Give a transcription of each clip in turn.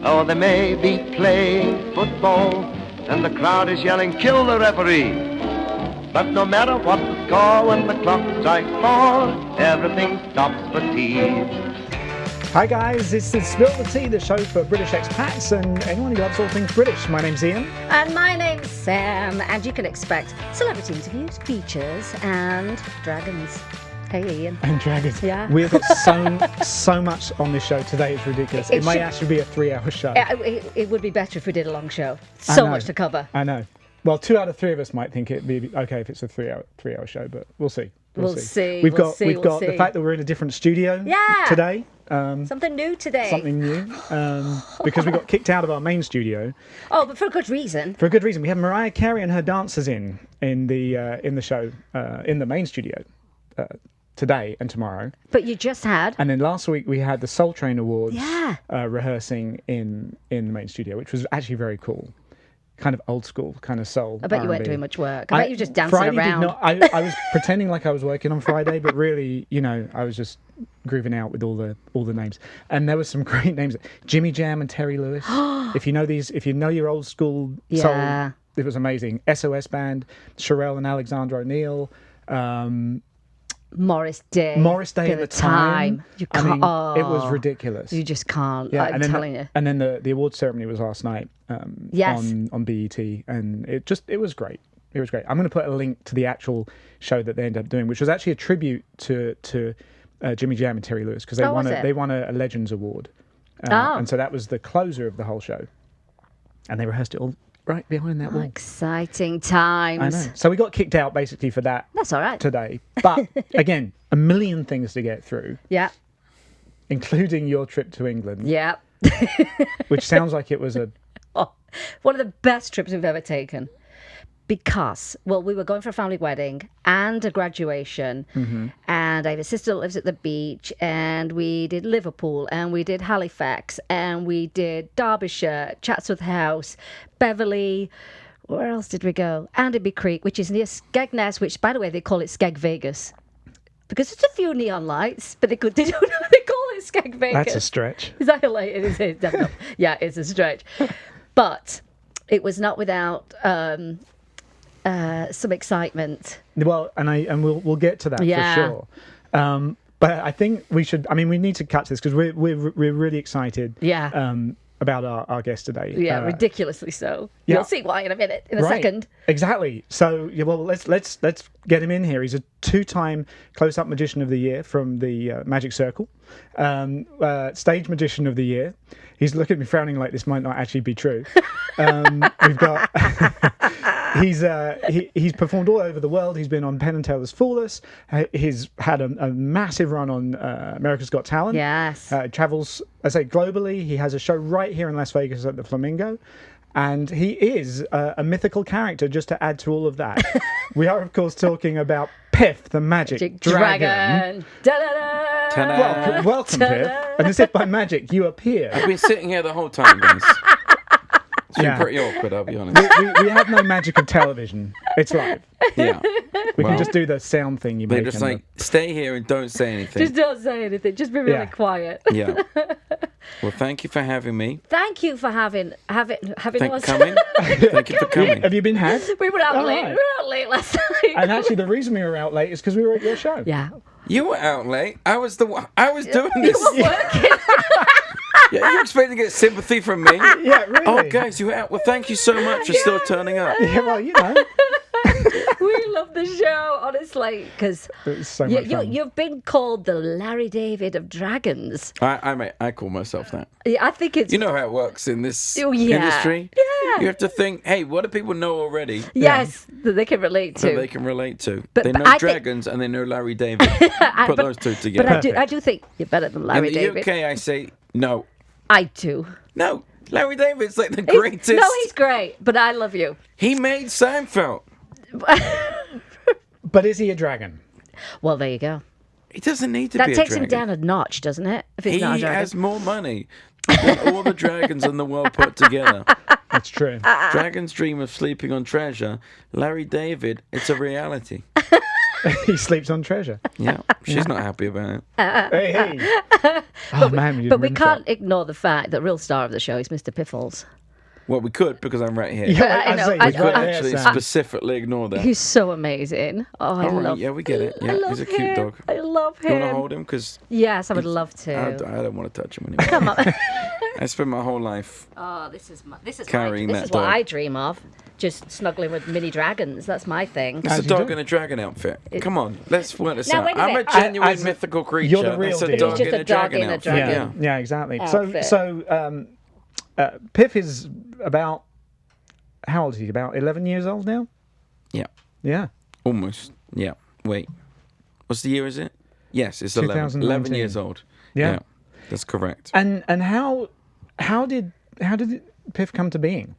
Oh, they may be playing football, and the crowd is yelling, kill the referee. But no matter what the score, when the clock strikes 4, everything stops for tea. Hi guys, this is Spill the Tea, the show for British expats and anyone who loves all things British. My name's Ian. And my name's Sam, and you can expect celebrity interviews, features, and dragons. Hey Ian. And dragons. Yeah. We've got so much on this show today, it's ridiculous. It may actually be a 3-hour show. It would be better if we did a long show. I So know. much to cover. I know. Well, 2 out of 3 of us might think it'd be okay if it's a 3-hour show, but we'll see. We'll see. We've We'll got see. the fact that we're in a different studio today. Something new today. Something new, because we got kicked out of our main studio. Oh, but for a good reason. For a good reason. We have Mariah Carey and her dancers in the show in the main studio today and tomorrow. But you just had. And then last week we had the Soul Train Awards rehearsing in the main studio, which was actually very cool. Kind of old school, kind of soul. I bet you weren't doing much work. I bet you just dancing Friday around. I was pretending like I was working on Friday, but really, I was just grooving out with all the names. And there were some great names: Jimmy Jam and Terry Lewis. If you know your old school soul, it was amazing. SOS Band, Sherelle and Alexandra O'Neill. Morris Day at the time. You can't, it was ridiculous. You just can't. Yeah, I'm telling you. And then the award ceremony was last night on BET, and it was great. It was great. I'm going to put a link to the actual show that they ended up doing, which was actually a tribute to Jimmy Jam and Terry Lewis, because they won a Legends Award, and so that was the closer of the whole show, and they rehearsed it all right behind that wall. Exciting times. I know. So we got kicked out basically for that. That's all right. Today. But again, a million things to get through. Yeah. Including your trip to England. Yeah. Which sounds like it was one of the best trips we've ever taken. Because, we were going for a family wedding and a graduation, and I have a sister that lives at the beach, and we did Liverpool, and we did Halifax, and we did Derbyshire, Chatsworth House, Beverley. Where else did we go? Andaby Creek, which is near Skegness, which, by the way, they call it Skeg Vegas. Because it's a few neon lights, but they call it Skeg Vegas. That's a stretch. Is that like it is definitely? Yeah, it's a stretch. But it was not without some excitement. Well, and we'll get to that for sure. But I think we should. I mean, we need to catch this because we're really excited. Yeah. About our guest today. Yeah, ridiculously so. Yeah. You'll see why in a second. Exactly. So let's get him in here. He's a 2-time close-up magician of the year from the Magic Circle, stage magician of the year. He's looking at me frowning like this might not actually be true. We've got he's performed all over the world. He's been on Penn and Teller's Fool Us. He's had a massive run on America's Got Talent. Yes. Travels, I say, globally. He has a show right here in Las Vegas at the Flamingo. And he is a mythical character, just to add to all of that. We are, of course, talking about Piff, the Magic Dragon. Da-da-da. Welcome, Piff. And as if by magic, you appear. I've been sitting here the whole time, guys. It's been pretty awkward, I'll be honest. We have no magic of television. It's live. Yeah. We can just do the sound thing you make. They're just stay here and don't say anything. Just don't say anything. Just be really quiet. Yeah. Well, thank you for having me. Thank you for having us. Coming. Thank you for coming. Have you been had? We were out late. Right. We were out late last night. And actually, the reason we were out late is because we were at your show. Yeah. You were out late. I was doing this. You were working. Yeah, you expecting to get sympathy from me? Yeah, really. Oh, guys, you were out. Well, thank you so much for still turning up. Yeah, well, We love the show, honestly, because so much fun. you've been called the Larry David of dragons. I call myself that. Yeah, I think it's... You know how it works in this Yeah. industry? Yeah. You have to think, hey, what do people know already? Yes, that they can relate to. That they can relate to. But they know I dragons and they know Larry David. Put those two together. But I do think you're better than Larry in the David. UK, I say no. I do. No, Larry David's like the greatest. He's great, but I love you. He made Seinfeld. But is he a dragon? Well, there you go. He doesn't need to be a dragon. That takes him down a notch, doesn't it? If he's not a He dragon. has more money than all the dragons in the world put together. That's true. Dragons dream of sleeping on treasure. Larry David, it's a reality. He sleeps on treasure. Yeah, she's not happy about it. Hey. Oh, man, But we can't ignore the fact that real star of the show is Mr. Piffles. Well, we could because I'm right here. Yeah, I know, say, I We he's know. could right there, actually Sam. specifically ignore that. He's so amazing. Oh, I All right, love. yeah, we get it. I Yeah, love he's a cute him. dog. I love You want to him. hold him? Because Yes, I would love to. I don't want to touch him anymore. Come on. I spent my whole life. Oh, this is Carrying this that is what dog. I dream of. Just snuggling with mini dragons. That's my thing. It's a As you dog do. in a dragon outfit. Come on, let's work this Now, out. wait a I'm a minute. genuine As a- mythical creature. you're the real That's a deal. dog He's just in a a dog dragon in a outfit. dragon. Yeah, exactly. Outfit. So Piff is about, how old is he? About 11 years old now? Yeah, Yeah. almost. Yeah. Wait, what's the year? Is it? Yes, it's 11. 11 2019. years old. Yeah. That's correct. And how did Piff come to being?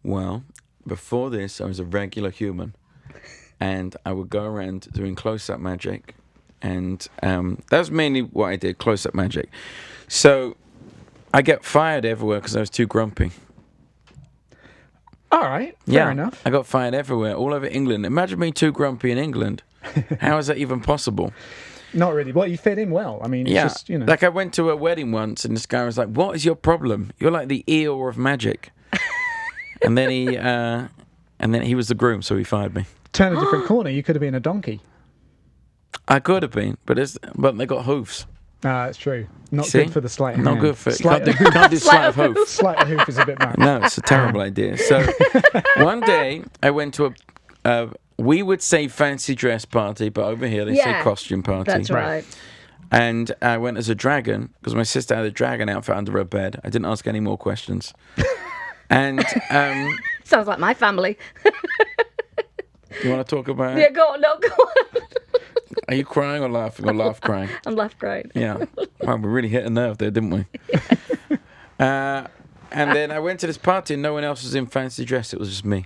Well, before this, I was a regular human, and I would go around doing close-up magic, and that was mainly what I did, close-up magic. So I get fired everywhere because I was too grumpy. All right, fair enough. I got fired everywhere, all over England. Imagine being too grumpy in England. How is that even possible? Not really. Well, you fit in well. I mean, it's Yeah, just, like I went to a wedding once, and this guy was like, "What is your problem? You're like the Eeyore of magic." and then he was the groom, so he fired me. turn a different corner. You could have been a donkey. I could have been, but they got hooves. That's true. Not See? good for the sleight of Not hand. good for Sleight you can't do sleight of hoof. Sleight of hoof is a bit much. No, it's a terrible idea. So one day I went to a we would say fancy dress party, but over here they say costume party. That's right. And I went as a dragon because my sister had a dragon outfit under her bed. I didn't ask any more questions. And Sounds like my family. you want to talk about Yeah, it? go on. No, go on. Are you crying or laughing or laugh crying? I'm left crying. Yeah. Wow, we really hit a nerve there, didn't we? And then I went to this party and no one else was in fancy dress. It was just me.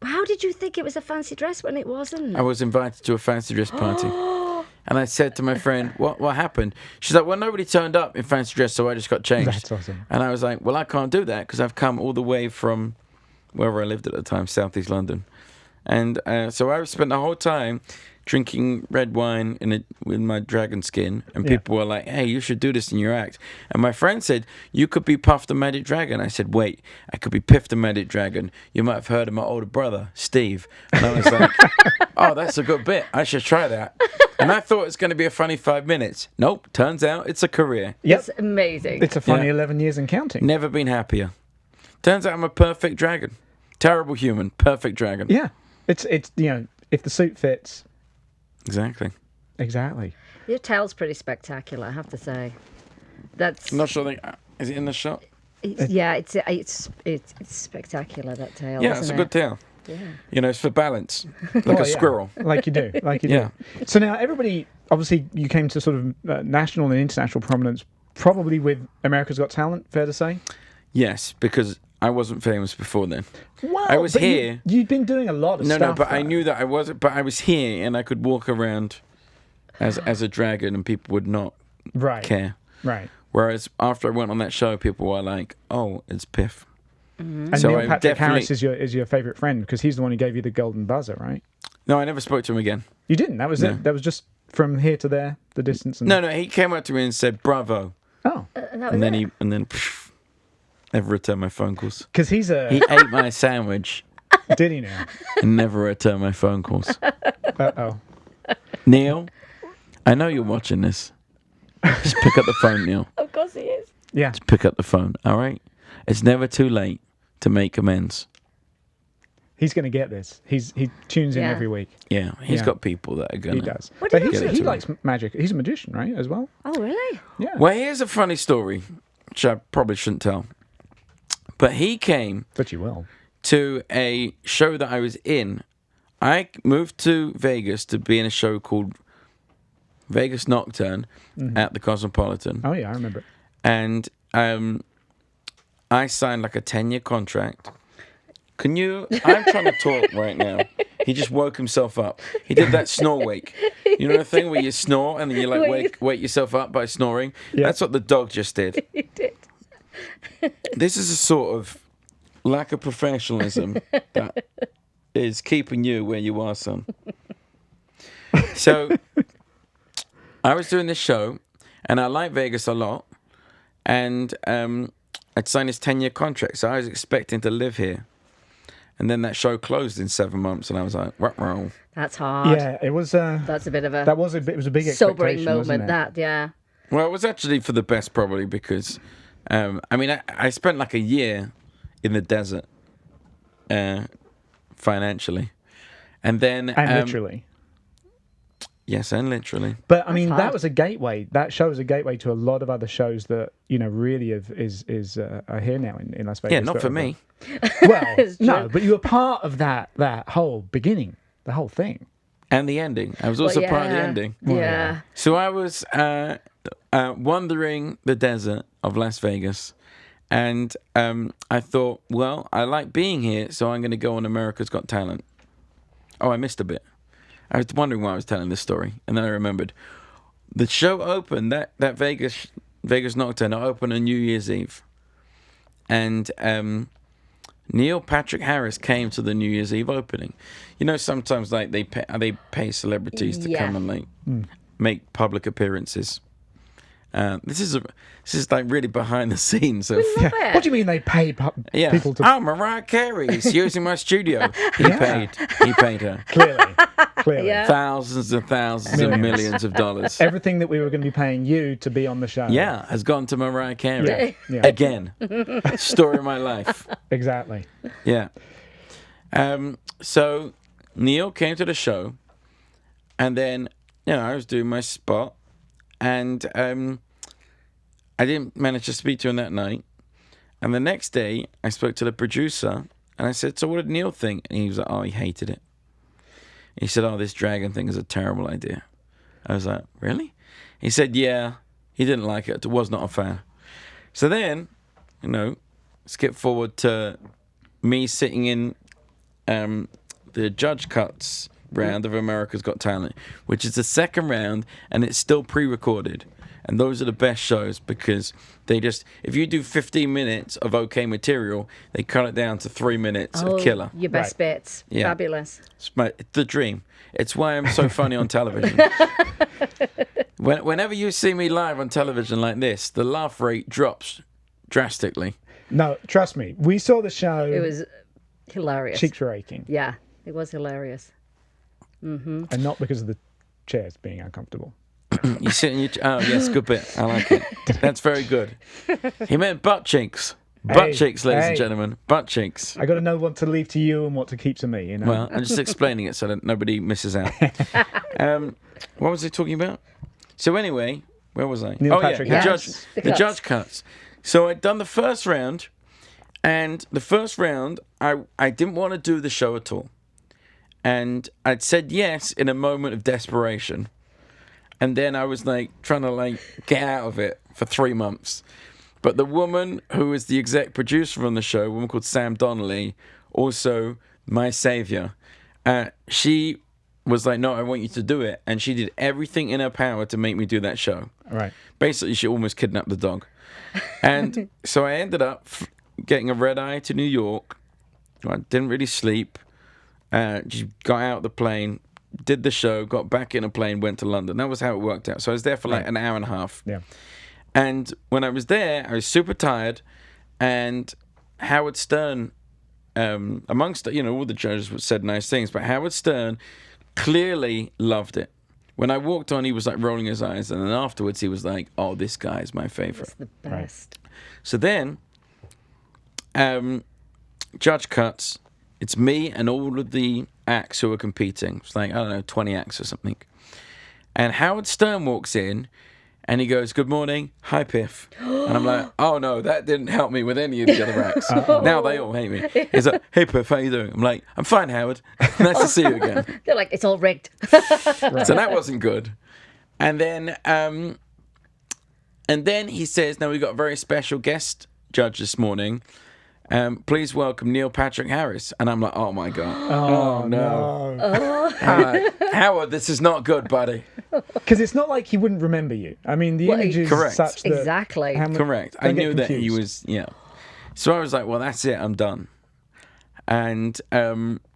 How did you think it was a fancy dress when it wasn't? I was invited to a fancy dress party. And I said to my friend, what happened? She's like, well, nobody turned up in fancy dress, so I just got changed. That's awesome. And I was like, well, I can't do that because I've come all the way from wherever I lived at the time, Southeast London. And so I spent the whole time drinking red wine with my dragon skin. And people were like, hey, you should do this in your act. And my friend said, you could be Puff the Magic Dragon. I said, wait, I could be Piff the Magic Dragon. You might have heard of my older brother, Steve. And I was like, oh, that's a good bit. I should try that. And I thought it was going to be a funny 5 minutes. Nope, turns out it's a career. Yep. It's amazing. It's a funny 11 years and counting. Never been happier. Turns out I'm a perfect dragon. Terrible human, perfect dragon. Yeah. It's if the suit fits. Exactly. Exactly. Your tail's pretty spectacular, I have to say. That's I'm not sure. Is it in the shot? it's spectacular, that tail. Yeah, it's a good tail. Yeah. You know, it's for balance, like Well, a squirrel. Like you do. Yeah. So now everybody, obviously, you came to sort of national and international prominence, probably with America's Got Talent. Fair to say. Yes, because I wasn't famous before then. Wow, I was but here. You'd been doing a lot of stuff. No, but I though. knew that I wasn't. But I was here, and I could walk around as a dragon, and people would not care. Right. Whereas after I went on that show, people were like, "Oh, it's Piff." And So Neil I Patrick definitely- Harris is your favourite friend because he's the one who gave you the golden buzzer, right? No, I never spoke to him again. You didn't. That was it. That was just from here to there, the distance. And... No, he came up to me and said, "Bravo," Oh, and then pff, never returned my phone calls. because he's a. He ate my sandwich Did he now? and never returned my phone calls. Uh-oh. Neil, I know you're watching this. Just pick up the phone, Neil. Of course he is. Yeah. Pick up the phone, all right? It's never too late to make amends. He's going to get this. He tunes in Yeah. every week. Yeah, he's Yeah. got people that are going He to... does. What But did he he do? likes magic. He's a magician, right, as well? Oh, really? Yeah. Well, here's a funny story, which I probably shouldn't tell. But he came But you will. to a show that I was in. I moved to Vegas to be in a show called Vegas Nocturne at the Cosmopolitan. Oh, yeah, I remember. And I signed like a 10-year contract. I'm trying to talk right now. He just woke himself up. He did that snore wake. You know the thing where you snore and then you like wake yourself up by snoring? Yeah. That's what the dog just did. He did. This is a sort of lack of professionalism that is keeping you where you are, son. So I was doing this show, and I like Vegas a lot, and I'd signed this 10-year contract, so I was expecting to live here. And then that show closed in 7 months, and I was like, "What?" That's hard. Yeah, it was. That's a bit of a. It was a big sobering expectation, wasn't moment. it? That, yeah. Well, it was actually for the best, probably, because I spent like a year in the desert, financially, and then Literally. Yes, and literally. But I mean, hard. that was a gateway. That show was a gateway to a lot of other shows that really are here now in Las Vegas. Yeah, not for me. Well, It's no, true. but you were part of that whole beginning, the whole thing. And the ending. I was also part of the ending. Yeah. So I was wandering the desert of Las Vegas, and I thought, well, I like being here, so I'm going to go on America's Got Talent. Oh, I missed a bit. I was wondering why I was telling this story, and then I remembered. The show opened, that Vegas Nocturne opened on New Year's Eve. And Neil Patrick Harris came to the New Year's Eve opening. You know, sometimes like they pay celebrities to come and like make public appearances. This is like really behind the scenes of. Yeah. What do you mean they pay people to? Oh, Mariah Carey's using my studio. He paid her. Clearly. Yeah. Thousands and thousands and millions of dollars. Everything that we were going to be paying you to be on the show. Yeah, has gone to Mariah Carey. Yeah. Again. Story of my life. Exactly. Yeah. So Neil came to the show, and then I was doing my spot, and I didn't manage to speak to him that night. And the next day, I spoke to the producer, and I said, "So what did Neil think?" And he was like, "Oh, he hated it." He said, "Oh, this dragon thing is a terrible idea." I was like, "Really?" He said, "Yeah, he didn't like it. Was not a fan." So then, skip forward to me sitting in the judge cuts round of America's Got Talent, which is the second round, and it's still pre-recorded. And those are the best shows because they just, if you do 15 minutes of okay material, they cut it down to 3 minutes of killer. Your best bits. Yeah. Fabulous. It's the dream. It's why I'm so funny on television. Whenever you see me live on television like this, the laugh rate drops drastically. No, trust me. We saw the show. It was hilarious. Cheeks were aching. Yeah, it was hilarious. Mm-hmm. And not because of the chairs being uncomfortable. You sit in your... Oh, yes, good bit. I like it. That's very good. He meant butt cheeks. Butt cheeks, ladies and gentlemen. Butt cheeks. I got to know what to leave to you and what to keep to me, Well, I'm just explaining it so that nobody misses out. What was I talking about? So anyway, where was I? Neil Patrick Harris. The judge cuts. So I'd done the first round, and the first round, I didn't want to do the show at all. And I'd said yes in a moment of desperation. And then I was like trying to like get out of it for 3 months. But the woman who was the exec producer on the show, a woman called Sam Donnelly, also my savior, she was like, "No, I want you to do it." And she did everything in her power to make me do that show. Right. Basically, she almost kidnapped the dog. And so I ended up getting a red eye to New York. I didn't really sleep. Just got out of the plane, did the show, got back in a plane, went to London. That was how it worked out. So I was there for like an hour and a half. Yeah. And when I was there, I was super tired. And Howard Stern, amongst all the judges said nice things, but Howard Stern clearly loved it. When I walked on, he was like rolling his eyes, and then afterwards he was like, "Oh, this guy is my favorite." It's the best. So then, judge cuts. It's me and all of the acts who are competing. It's like, I don't know, 20 acts or something. And Howard Stern walks in, and he goes, "Good morning, hi Piff." And I'm like, oh no, that didn't help me with any of the other acts. Now they all hate me. He's like, "Hey Piff, how you doing?" I'm like, "I'm fine, Howard. Nice to see you again." They're like, it's all rigged. So that wasn't good. And then he says, "Now we've got a very special guest judge this morning. Please welcome Neil Patrick Harris." And I'm like, oh my God. Oh no. I'm like, "Howard, this is not good, buddy." Because it's not like he wouldn't remember you. I mean, the image is correct. such that... Exactly. Correct. I knew that he was, So I was like, well, that's it. I'm done. And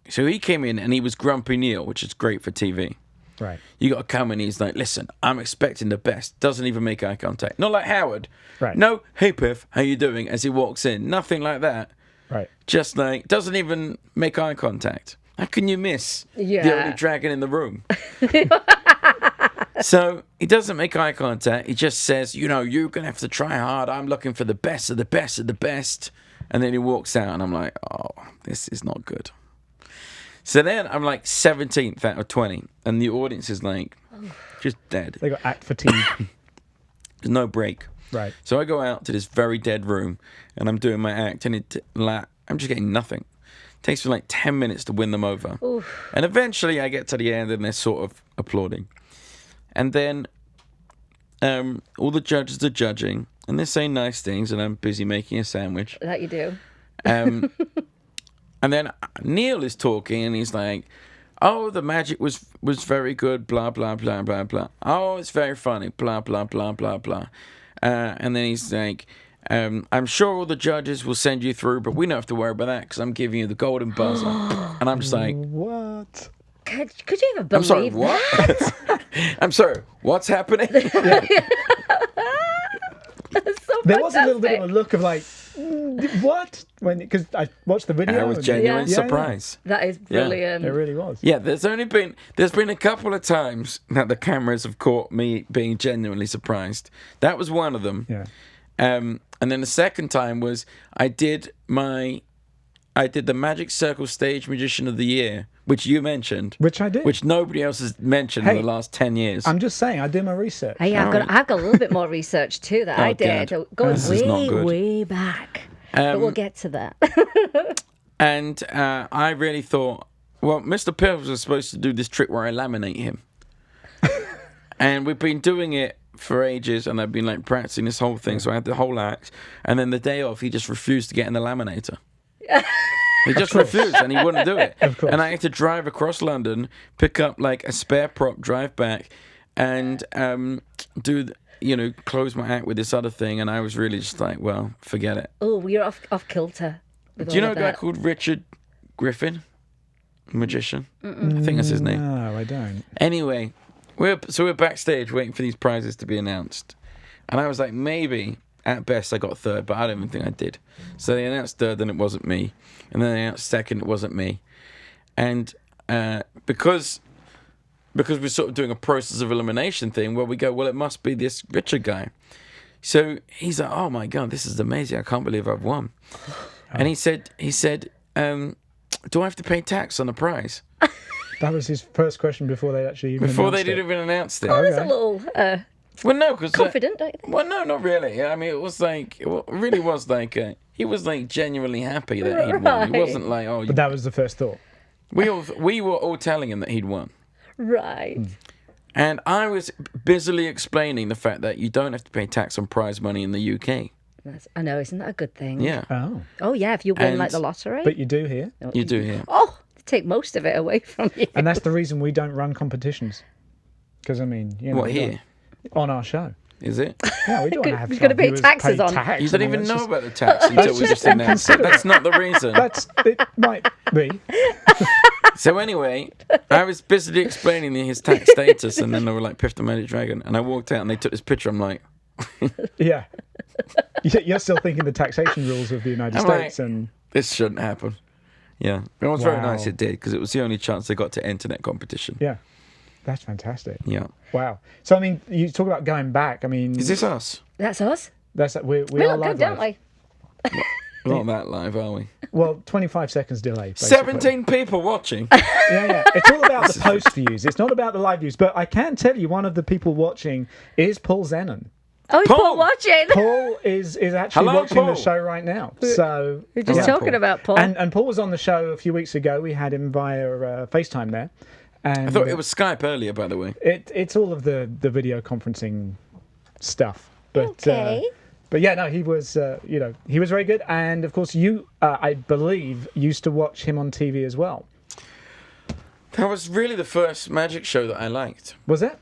So he came in and he was Grumpy Neil, which is great for TV. Right. You got to come and he's like, listen, I'm expecting the best. Doesn't even make eye contact. Not like Howard. Right. No, hey Piff, how you doing? As he walks in. Nothing like that. Right. Just like, doesn't even make eye contact. How can you miss the only dragon in the room? So he doesn't make eye contact. He just says, you're going to have to try hard. I'm looking for the best of the best of the best. And then he walks out and I'm like, oh, this is not good. So then I'm like 17th out of 20. And the audience is like, just dead. They got act fatigue. There's no break. Right. So I go out to this very dead room and I'm doing my act and I'm just getting nothing. It takes me like 10 minutes to win them over. Oof. And eventually I get to the end and they're sort of applauding. And then all the judges are judging and they're saying nice things and I'm busy making a sandwich. That you do. And then Neil is talking and he's like, oh, the magic was very good, blah, blah, blah, blah, blah. Oh, it's very funny, blah, blah, blah, blah, blah. And then he's like, I'm sure all the judges will send you through, but we don't have to worry about that because I'm giving you the golden buzzer. And I'm just like, what? Could you even believe I'm sorry, what? I'm sorry, what's happening? There was a little bit of a look of like, what? Because I watched the video. I was genuine surprise. That is brilliant. It really was. Yeah, there's been a couple of times that the cameras have caught me being genuinely surprised. That was one of them. Yeah. And then the second time was I did the Magic Circle Stage Magician of the Year, which you mentioned. Which I did. Which nobody else has mentioned in the last 10 years. I'm just saying, I did my research. Hey, I've got a little bit more research too that I did. God. Going way back. But we'll get to that. And I really thought, well, Mr. Piffles was supposed to do this trick where I laminate him. And we've been doing it for ages, and I've been like practicing this whole thing, so I had the whole act. And then the day off, he just refused to get in the laminator. He just refused, and he wouldn't do it. Of course. And I had to drive across London, pick up like a spare prop, drive back, and close my act with this other thing. And I was really just like, well, forget it. Oh, we're off kilter. Do you know a guy called Richard Griffin, magician? I think that's his name. No, I don't. Anyway, we're backstage waiting for these prizes to be announced, and I was like, maybe at best I got third, but I don't even think I did. So they announced third, and it wasn't me, and then they announced second, it wasn't me, and because we're sort of doing a process of elimination thing, where we go, well, it must be this Richard guy. So he's like, oh my God, this is amazing! I can't believe I've won. And he said, do I have to pay tax on the prize? That was his first question before they actually even announced didn't even announce it. Oh, that's a little well, no, because confident, don't you think? Well, no, not really. I mean, it really was like he was like genuinely happy that he'd won. He wasn't like, oh. But that was the first thought. We were all telling him that he'd won. Right. And I was busily explaining the fact that you don't have to pay tax on prize money in the UK. I know, isn't that a good thing? Yeah. Oh, yeah, if you win like the lottery. But you do here. You do here. Oh, they take most of it away from you. And that's the reason we don't run competitions. Because, I mean, What, here? On our show. Is it? Yeah, we don't want to have You're gonna pay taxes on. tax. You don't even know about the tax until we just announced it. That's not the reason. It might be. So anyway, I was busily explaining his tax status, and then they were like, Piff the Magic Dragon. And I walked out, and they took this picture. I'm like... Yeah. You're still thinking the taxation rules of the United States. And this shouldn't happen. Yeah. It was very nice it did, because it was the only chance they got to enter that competition. Yeah. That's fantastic. Yeah. Wow. So, I mean, you talk about going back. I mean... Is this us? That's us? We are live good, don't we? We're not that live, are we? Well, 25 seconds delay. Basically. 17 people watching. Yeah. It's all about the post views. It's not about the live views. But I can tell you one of the people watching is Paul Zenon. Oh, he's Paul watching. Paul is actually watching the show right now. So we're just talking about Paul. And Paul was on the show a few weeks ago. We had him via FaceTime there. And I thought it was Skype earlier, by the way. It's all of the video conferencing stuff. But, okay. But yeah, no, he was he was very good. And of course, you I believe used to watch him on TV as well. That was really the first magic show that I liked. Was it?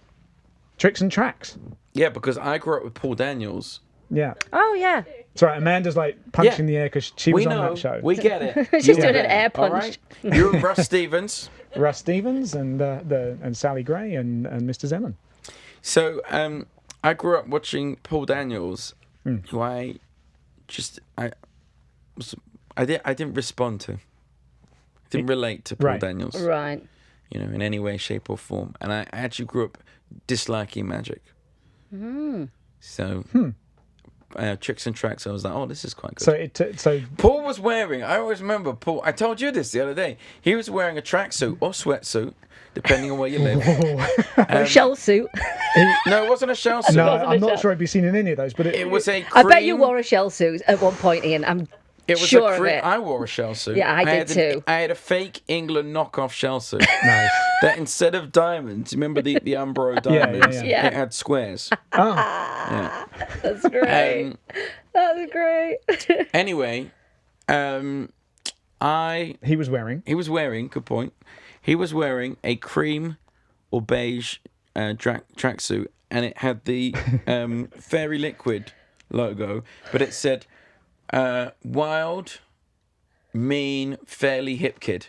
Tricks and Tracks. Yeah, because I grew up with Paul Daniels. Yeah. Oh, yeah. It's right. Amanda's like punching the air because she was on that show. We get it. She's doing an air punch. All right? You're Russ Stevens. Russ Stevens and Sally Gray and Mr. Zeman. So I grew up watching Paul Daniels, who I didn't respond to. Didn't relate to Paul Daniels. Right. You know, in any way, shape, or form. And I actually grew up disliking magic. So, tricks and tracks, I was like, oh, this is quite good. So Paul was wearing, I always remember Paul, I told you this the other day, he was wearing a tracksuit or sweatsuit, depending on where you live. A shell suit. No, it wasn't a shell suit. No, I'm not sure I'd be seen in any of those, but it was a cream. I bet you wore a shell suit at one point, Ian. I'm sure of it. I wore a shell suit. Yeah, I did too. I had a fake England knockoff shell suit. Nice. That instead of diamonds, remember the Umbro diamonds? Yeah. It had squares. Oh. Yeah. That's great. That's great. Anyway, He was wearing. Good point. He was wearing a cream or beige tracksuit, and it had the Fairy Liquid logo, but it said wild, mean, fairly hip kid.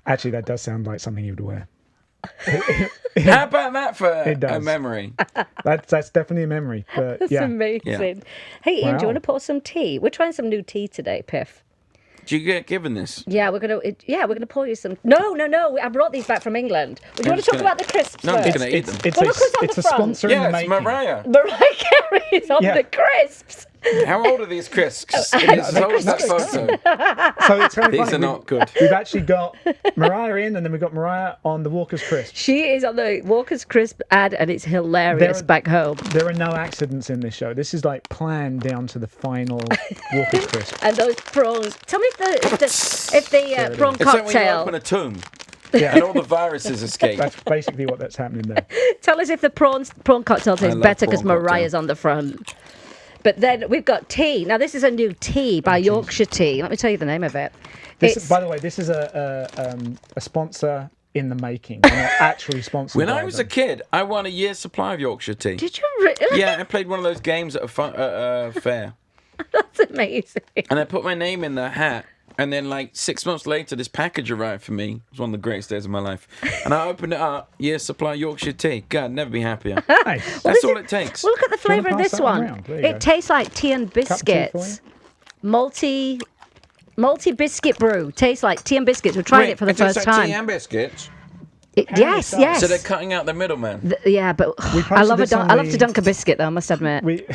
Actually, that does sound like something he would wear. How about that for It does. a memory? That's definitely a memory. But That's yeah. amazing. Yeah. Hey, Ian, do Wow. you want to pour some tea? We're trying some new tea today, Piff. Do you get given this? Yeah, we're gonna pour you some. No. I brought these back from England. Do you want to talk about the crisps? No, I'm first? just going to eat them. It's Well, look who's on it's the a front. sponsor in the Yeah, it's making. Mariah. Mariah Carey is on Yeah. the crisps. How old are these crisps? As old as that photo. So it's kind of These funny. are not good. We've actually got Mariah in, and then we've got Mariah on the Walker's Crisp. She is on the Walker's Crisp ad, and it's hilarious back home. There are no accidents in this show. This is like planned down to the final Walker's Crisp. And those prawns. Tell me if the prawn It's like when you cocktail. open a tomb Yeah, and all the viruses escape. that's basically that's happening there. Tell us if the prawn cocktail tastes love better because prawn cocktail. Mariah's on the front. But then we've got tea. Now this is a new tea by Yorkshire Tea. Let me tell you the name of it. By the way, this is a sponsor in the making. We're not actually sponsored. When by I was a them. kid, I won a year's supply of Yorkshire tea. Did you really? Yeah, I played one of those games at a fair. That's amazing. And I put my name in the hat. And then, like, 6 months later, this package arrived for me. It was one of the greatest days of my life. And I opened it up. Year's supply of Yorkshire tea. God, never be happier. Nice. That's all it takes. Well, look at the Do you wanna flavour of pass this that one one. round? There you go. It tastes like tea and Cup of tea for biscuits. Multi biscuit brew. Tastes like tea and biscuits. We're trying it for the first time. Tea and biscuits. Yes. So they're cutting out the middleman. Yeah, but I posted love this on I love the- to dunk a biscuit though. I must admit. We,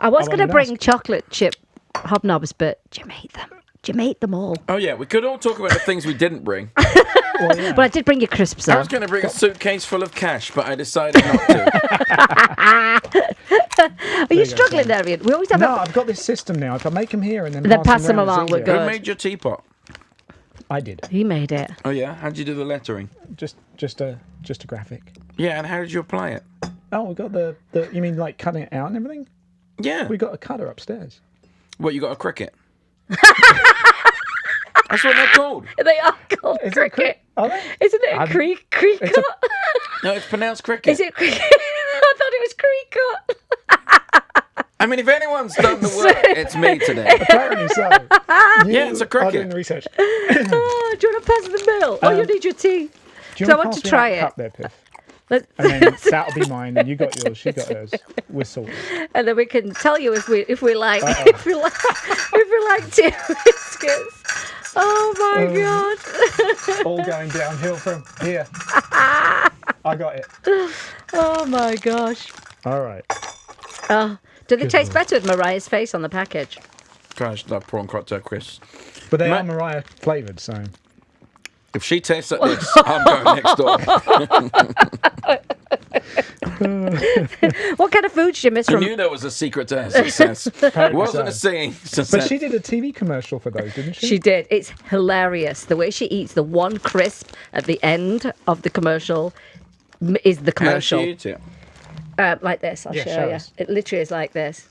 I was going to didn't bring ask. chocolate chip hobnobs, but Jim ate them. Jim ate them all. Oh, yeah, we could all talk about the things we didn't bring. But I did bring you crisps I though. was going to bring a suitcase full of cash, but I decided not to. Are you struggling there, Ian? We always have no, I've got this system now. If I make them here and then pass them around, along, it's we're easier. good. Who made your teapot? I did. He made it. Oh, yeah? How'd you do the lettering? Just a graphic. Yeah, and how did you apply it? Oh, we got the. You mean like cutting it out and everything? Yeah. We got a cutter upstairs. What, you got a cricket? That's what they're called. They are called Is it cricket. Are they? Isn't it a I've- cricket? it's a- No, it's pronounced cricket. Is it cricket? I thought it was cricket. I mean, if anyone's done the work, it's me today. Apparently so. Yeah, it's a Are cricket. doing the research. Oh, do you want to pass the mill? You need your tea. Do you So I want want pass to me try that it. cup there, Piff? Let's- And then that'll be mine. And you got yours. She got hers. We're sorted. and then we can tell you if we like if we like tea biscuits. Oh my god! All going downhill from here. I got it. Oh my gosh! All right. Oh, do they Good taste lord. better with Mariah's face on the package? Gosh, that prawn cocktail crisps. But they Ma- are Mariah flavoured, so. If she tastes like this, I'm going next door. What kind of food did you miss I from? knew there was a secret to her success. It wasn't a singing success. But she did a TV commercial for those, didn't she? She did. It's hilarious. The way she eats the one crisp at the end of the commercial is the How did commercial. she eat it? Like this, I'll Yeah, show show you. us. It literally is like this.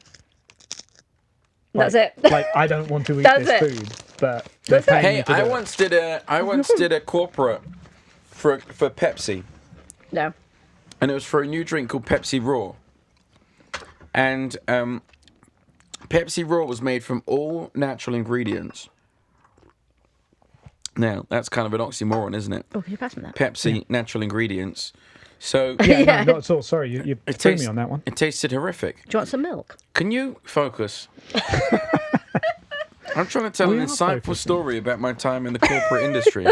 Like- That's it. Like, I don't want to eat That's this it. food, but they're paying Hey, me to do I it. once did a corporate for Pepsi, No. and it was for a new drink called Pepsi Raw. And Pepsi Raw was made from all natural ingredients. Now, that's kind of an oxymoron, isn't it? Oh, can you pass me that? Pepsi, natural ingredients. So Yeah, no, not at all. Sorry, you threw me on that one. It tasted horrific. Do you want some milk? Can you focus? I'm trying to tell an insightful story about my time in the corporate industry.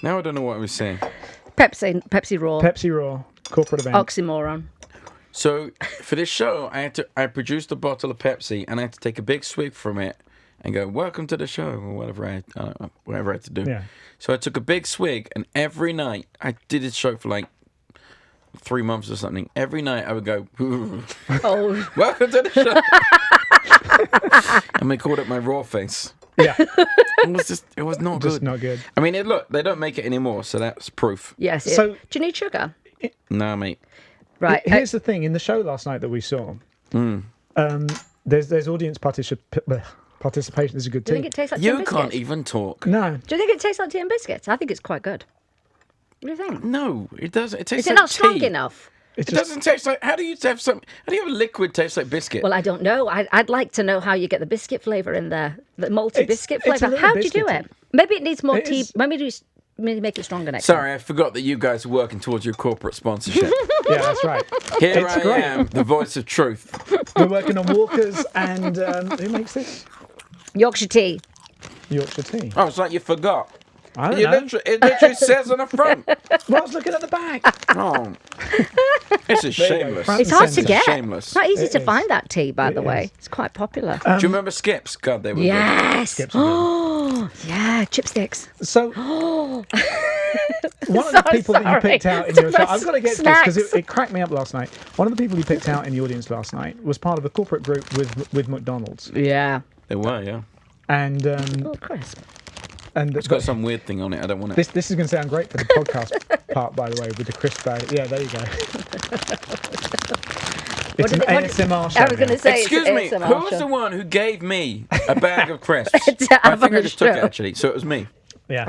Now I don't know what I was saying. Pepsi Raw. Pepsi Raw, corporate event. Oxymoron. So for this show, I produced a bottle of Pepsi and I had to take a big swig from it and go, "Welcome to the show," or whatever I had to do. Yeah. So I took a big swig, and every night I did this show for like 3 months or something. Every night I would go, Oh. "Welcome to the show," and they called it my raw face. Yeah. It was not good. Just not good. I mean, look, they don't make it anymore, so that's proof. Yes. So- do you need sugar? Nah, mate. Right. Here's the thing. In the show last night that we saw, there's audience participation. This is a good do you tea. think it tastes like tea and You biscuits? can't even talk. No. Do you think it tastes like tea and biscuits? I think it's quite good. What do you think? No, it doesn't. It tastes Is it like not strong tea. enough? It's It doesn't taste like. How do you have a liquid taste like biscuit? Well, I don't know. I'd like to know how you get the biscuit flavour in there, the malty It's- biscuit it's a flavour. little How do you do biscuity. it? Maybe it needs more It tea. is- Maybe make it stronger next time. Sorry, I forgot that you guys are working towards your corporate sponsorship. Yeah, that's right. Here It's I great. am, the voice of truth. We're working on Walkers and who makes this? Yorkshire tea. Yorkshire tea. Oh, it's like you forgot. I don't know. It literally says on the front. Well, I was looking at the back. Oh, this is There you go. shameless. Front It's and hard to centre. get. Shameless. It's not easy It to is. find that tea, by the It way. is. It's quite popular. Do you remember Skips? God, they were Yes. Skips are good. Oh, yeah. Chipsticks. So, one of the So people that you sorry. picked out in your show, Those I've got to get to this snacks. because it cracked me up last night. One of the people you picked out in the audience last night was part of a corporate group with McDonald's, Yeah. They were, yeah. and Oh, crisp. It's got some weird thing on it. I don't want it. this is going to sound great for the podcast part, by the way, with the crisp bag. Yeah, there you go. It's an ASMR show. I was going to now. say Excuse it's me, ASMR who was show. the one who gave me a bag of crisps? To I have think on I the just took it, show. actually. So it was me. Yeah.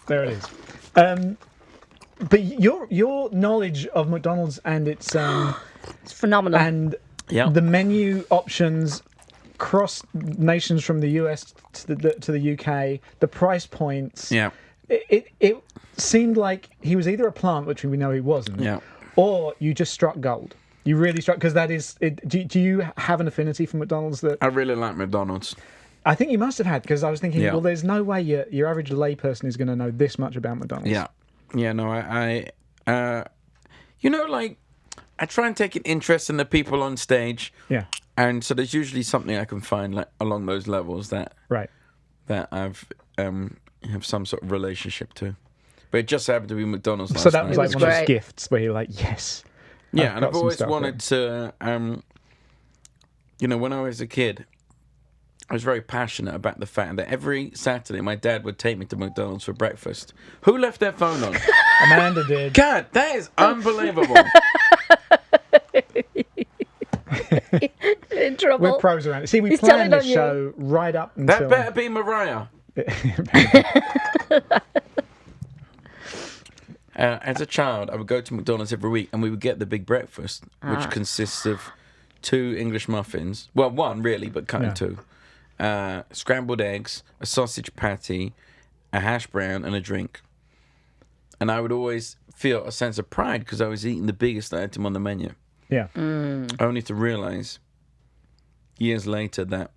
There it is. But your knowledge of McDonald's and its It's phenomenal. and Yeah. the menu options cross nations from the US to the UK, the price points. Yeah. It seemed like he was either a plant, which we know he wasn't, Yeah. or you just struck gold. You really struck, because that is. Do you have an affinity for McDonald's? That I really like McDonald's. I think you must have had, because I was thinking, Yeah. well, there's no way your average layperson is going to know this much about McDonald's. Yeah. Yeah, no, like, I try and take an interest in the people on stage. Yeah. And so there's usually something I can find like along those levels that Right. I've have some sort of relationship to. But it just happened to be McDonald's last So that was night. like was one of those great. gifts where you're like, yes. Yeah, and got I've some always stuff wanted to, when I was a kid, I was very passionate about the fact that every Saturday my dad would take me to McDonald's for breakfast. Who left their phone on? Amanda did. God, that is unbelievable. In trouble. We're pros around it. See, we He's planned telling this on you. show right up until. That better be Mariah. As a child, I would go to McDonald's every week and we would get the big breakfast, which consists of 2 English muffins. Well, 1 really, but cut in 2. Scrambled eggs, a sausage patty, a hash brown, and a drink. And I would always feel a sense of pride because I was eating the biggest item on the menu. Yeah. Only to realise years later that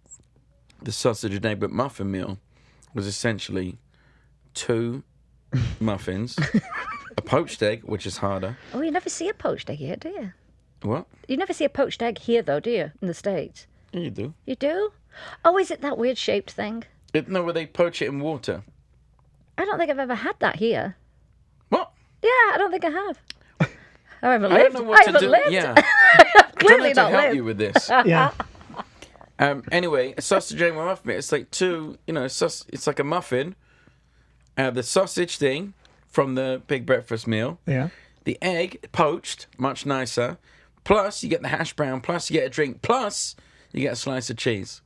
the sausage and egg McMuffin meal was essentially 2 muffins, a poached egg, which is harder. Oh, you never see a poached egg here, do you? What? You never see a poached egg here, though, do you? In the States. Yeah, you do. You do? Oh, is it that weird shaped thing? No, where they poach it in water. I don't think I've ever had that here. What? Yeah, I don't think I have. I haven't I lived. don't know what I to haven't do. lived. Yeah. Clearly I don't not know how to help lived. you with this. Yeah. Anyway, a sausage egg muffin. It's like 2, it's like a muffin. The sausage thing from the big breakfast meal. Yeah. The egg, poached, much nicer. Plus, you get the hash brown. Plus, you get a drink. Plus, you get a slice of cheese.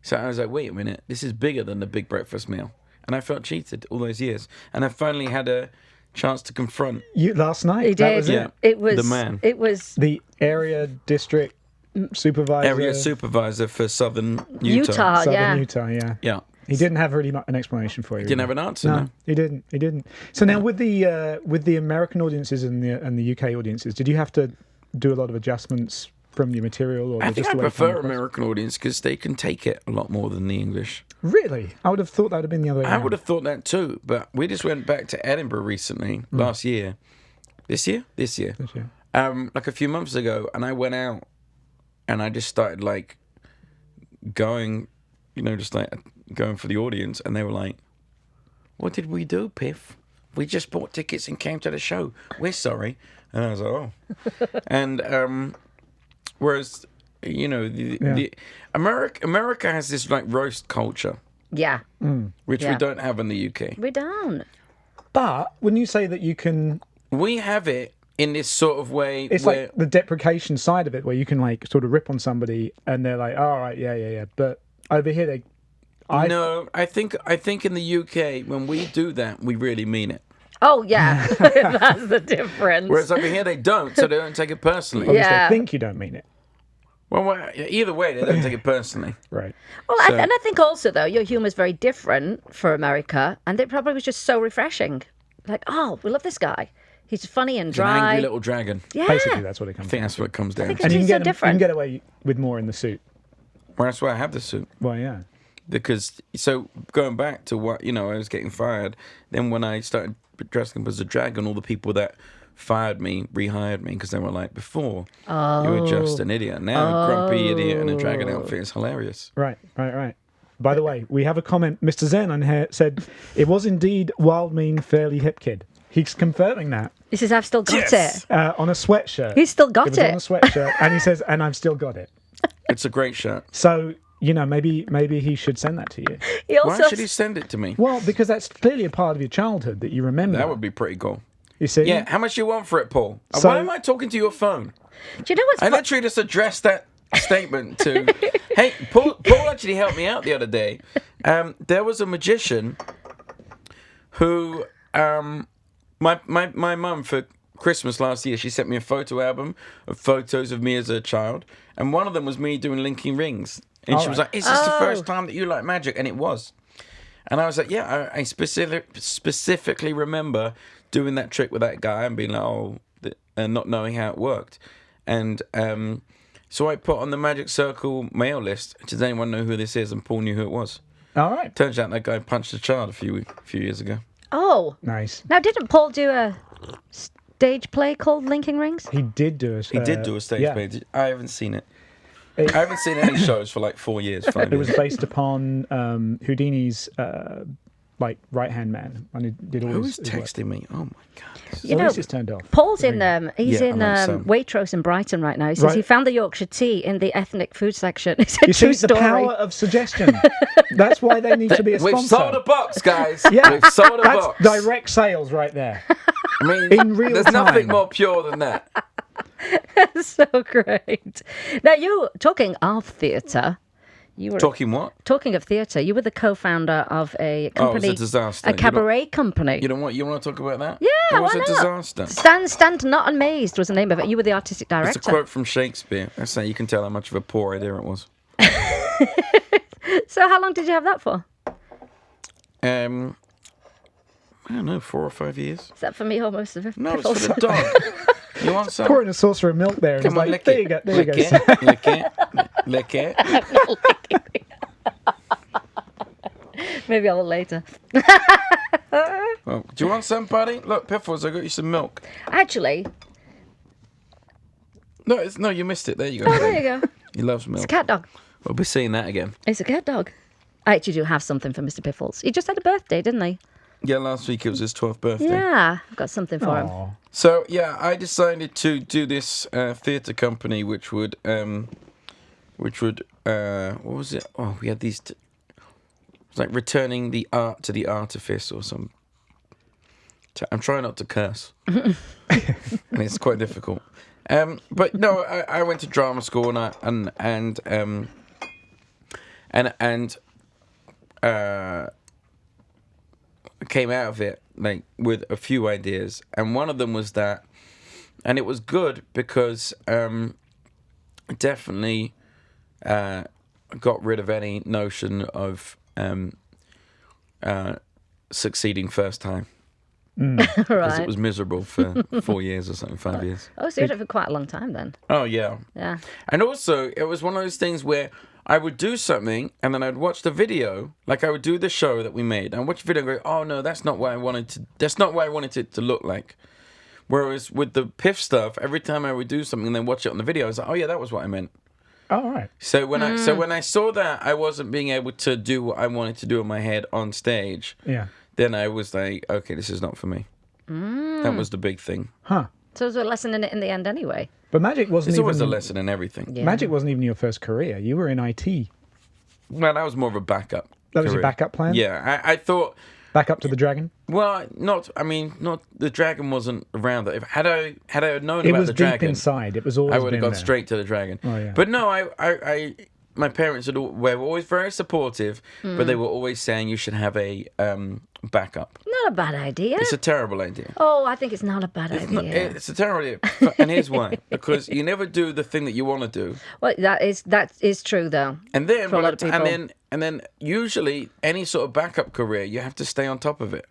So I was like, wait a minute. This is bigger than the big breakfast meal. And I felt cheated all those years. And I finally had a chance to confront You last night. He That did. was Yeah. it. It was The man. It was. The area district supervisor. Area supervisor for Southern Utah. Southern Utah, yeah. Yeah. He didn't have really an explanation for you. He didn't have an answer. No, he didn't. So now with the American audiences and the UK audiences, did you have to do a lot of adjustments from your material? Or I think I prefer American audience because they can take it a lot more than the English. Really? I would have thought that would have been the other way around. I would have thought that too, but we just went back to Edinburgh recently, last year. This year? This year. Like a few months ago, and I went out and I just started like going, just like going for the audience, and they were like, "What did we do, Piff? We just bought tickets and came to the show. We're sorry." And I was like, "Oh." And whereas, the America has this like roast culture. Yeah. Which we don't have in the UK. We don't. But when you say that you can... We have it in this sort of way. It's like the deprecation side of it, where you can like sort of rip on somebody and they're like, "All right, yeah." But over here, No, I think in the UK, when we do that, we really mean it. Oh, yeah. That's the difference. Whereas over here, they don't, so they don't take it personally. They think you don't mean it. Well, either way, they don't take it personally. Right. Well, and I think also, though, your humour is very different for America, and it probably was just so refreshing. Like, oh, we love this guy. He's funny and dry. An angry little dragon. Yeah. Basically, that's what it comes down to. I think that's what it comes down to. And you so can get away with more in the suit. Well, that's why I have the suit. Well, yeah. Because, so going back to what, I was getting fired, then when I started dressing up as a dragon, all the people that fired me rehired me because they were like, before, you were just an idiot. Now a grumpy idiot in a dragon outfit is hilarious. Right. By the way, we have a comment. Mr. Zen on here said, "It was indeed wild, mean, fairly hip kid." He's confirming that. He says, "I've still got it." On a sweatshirt. He's still got it. On a sweatshirt. And he says, "And I've still got it." It's a great shirt. So, maybe he should send that to you. Why should he send it to me? Well, because that's clearly a part of your childhood that you remember. That would be pretty cool. You see? Yeah, how much you want for it, Paul? So, why am I talking to your phone? Do you know what's I literally just addressed that statement to... Hey, Paul actually helped me out the other day. There was a magician who... My mum, for Christmas last year, she sent me a photo album of photos of me as a child, and one of them was me doing linking rings. And she was like, "Is this the first time that you like magic?" And it was. And I was like, "Yeah, I specifically remember doing that trick with that guy and being like, and not knowing how it worked." And so I put on the Magic Circle mail list, does anyone know who this is? And Paul knew who it was. All right. Turns out that guy punched a child a few years ago. Oh. Nice. Now, didn't Paul do a stage play called Linking Rings? He did do a stage play. I haven't seen it. I haven't seen any shows for like 4 years. It was based upon Houdini's right-hand man. And he did all Who's texting me? Oh my god! It's turned off. Paul's in Waitrose in Brighton right now. He says he found the Yorkshire tea in the ethnic food section. It's a true story. The power of suggestion. That's why they need to be a sponsor. We've sold a box, guys. Yeah, we've sold a box. That's direct sales right there. I mean, in real there's time. Nothing more pure than that. So great. Now, you talking of theatre. You were talking what? Talking of theatre, you were the co-founder of a company. Oh, it was a disaster. A cabaret company. You know what? You want to talk about that? Yeah, it was why a not? disaster. Stand not amazed was the name of it. You were the artistic director. It's a quote from Shakespeare. That's how you can tell how much of a poor idea it was. So how long did you have that for? I don't know, 4 or 5 years. Is that for me or most of it? No, it's for the dog. You want some? Pouring a saucer of milk there. And Come on, lick there it. You go. There lick you go. It. Lick it. Lick it. Maybe I'll later. Well, do you want some, buddy? Look, Piffles, I got you some milk. Actually. No, you missed it. There you go. Oh, there you go. He loves milk. It's a cat dog. We'll be seeing that again. It's a cat dog. I actually do have something for Mr. Piffles. He just had a birthday, didn't he? Yeah, last week it was his 12th birthday. Yeah, I've got something for him. So, yeah, I decided to do this theatre company which would, what was it? Oh, we had these, it was like returning the art to the artifice or some. I'm trying not to curse. And it's quite difficult. But no, I went to drama school and came out of it like with a few ideas, and one of them was that, and it was good because definitely got rid of any notion of succeeding first time. Because Right. it was miserable for 4 years or something, 5 years. Oh, so you did it for quite a long time then. Oh, yeah. Yeah. And also, it was one of those things where I would do something and then I'd watch the video. Like I would do the show that we made and watch the video and go, oh no, that's not what I wanted it to look like. Whereas with the Piff stuff, every time I would do something and then watch it on the video, I was like, oh yeah, that was what I meant. Oh, right. So when I saw that I wasn't being able to do what I wanted to do in my head on stage, then I was like, okay, this is not for me. That was the big thing. Huh. So it was a lesson in it in the end anyway. But magic wasn't It's even... always a lesson in everything. Yeah. Magic wasn't even your first career. You were in IT. Well, that was more of a backup. That was career. your backup plan? Yeah, I thought... Back up to the dragon? Well, not the dragon wasn't around. That had I known It about was the deep dragon, inside. It was always I would have been gone there. straight to the dragon. Oh, yeah. But no, I my parents were always very supportive, but they were always saying you should have a backup. Not a bad idea. It's a terrible idea. Oh, I think it's not a bad It's, idea. not, it's a terrible idea, and here's why: because you never do the thing that you want to do, Well, that is true though. and then For a lot of people. and then usually any sort of backup career, you have to stay on top of it.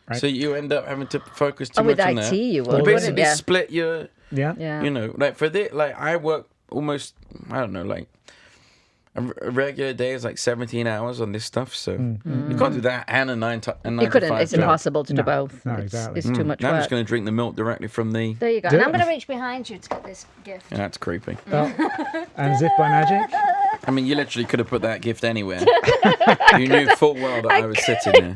Right. So you end up having to focus too And with much on IT, that. you would, You wouldn't basically you? split your. Yeah. Yeah. You know, like for this, like I work almost, I don't know, like a regular day is like 17 hours on this stuff. So you can't do that and a 9 to 5 You couldn't. It's job. impossible to do both. No, It's- exactly. It's too much Now I'm work. just going to drink the milk directly from the. There you go. Do And I'm it. going to reach behind you to get this gift. Yeah, that's creepy. Oh. And as if by magic? I mean, you literally could have put that gift anywhere. You knew full well that I was sitting there.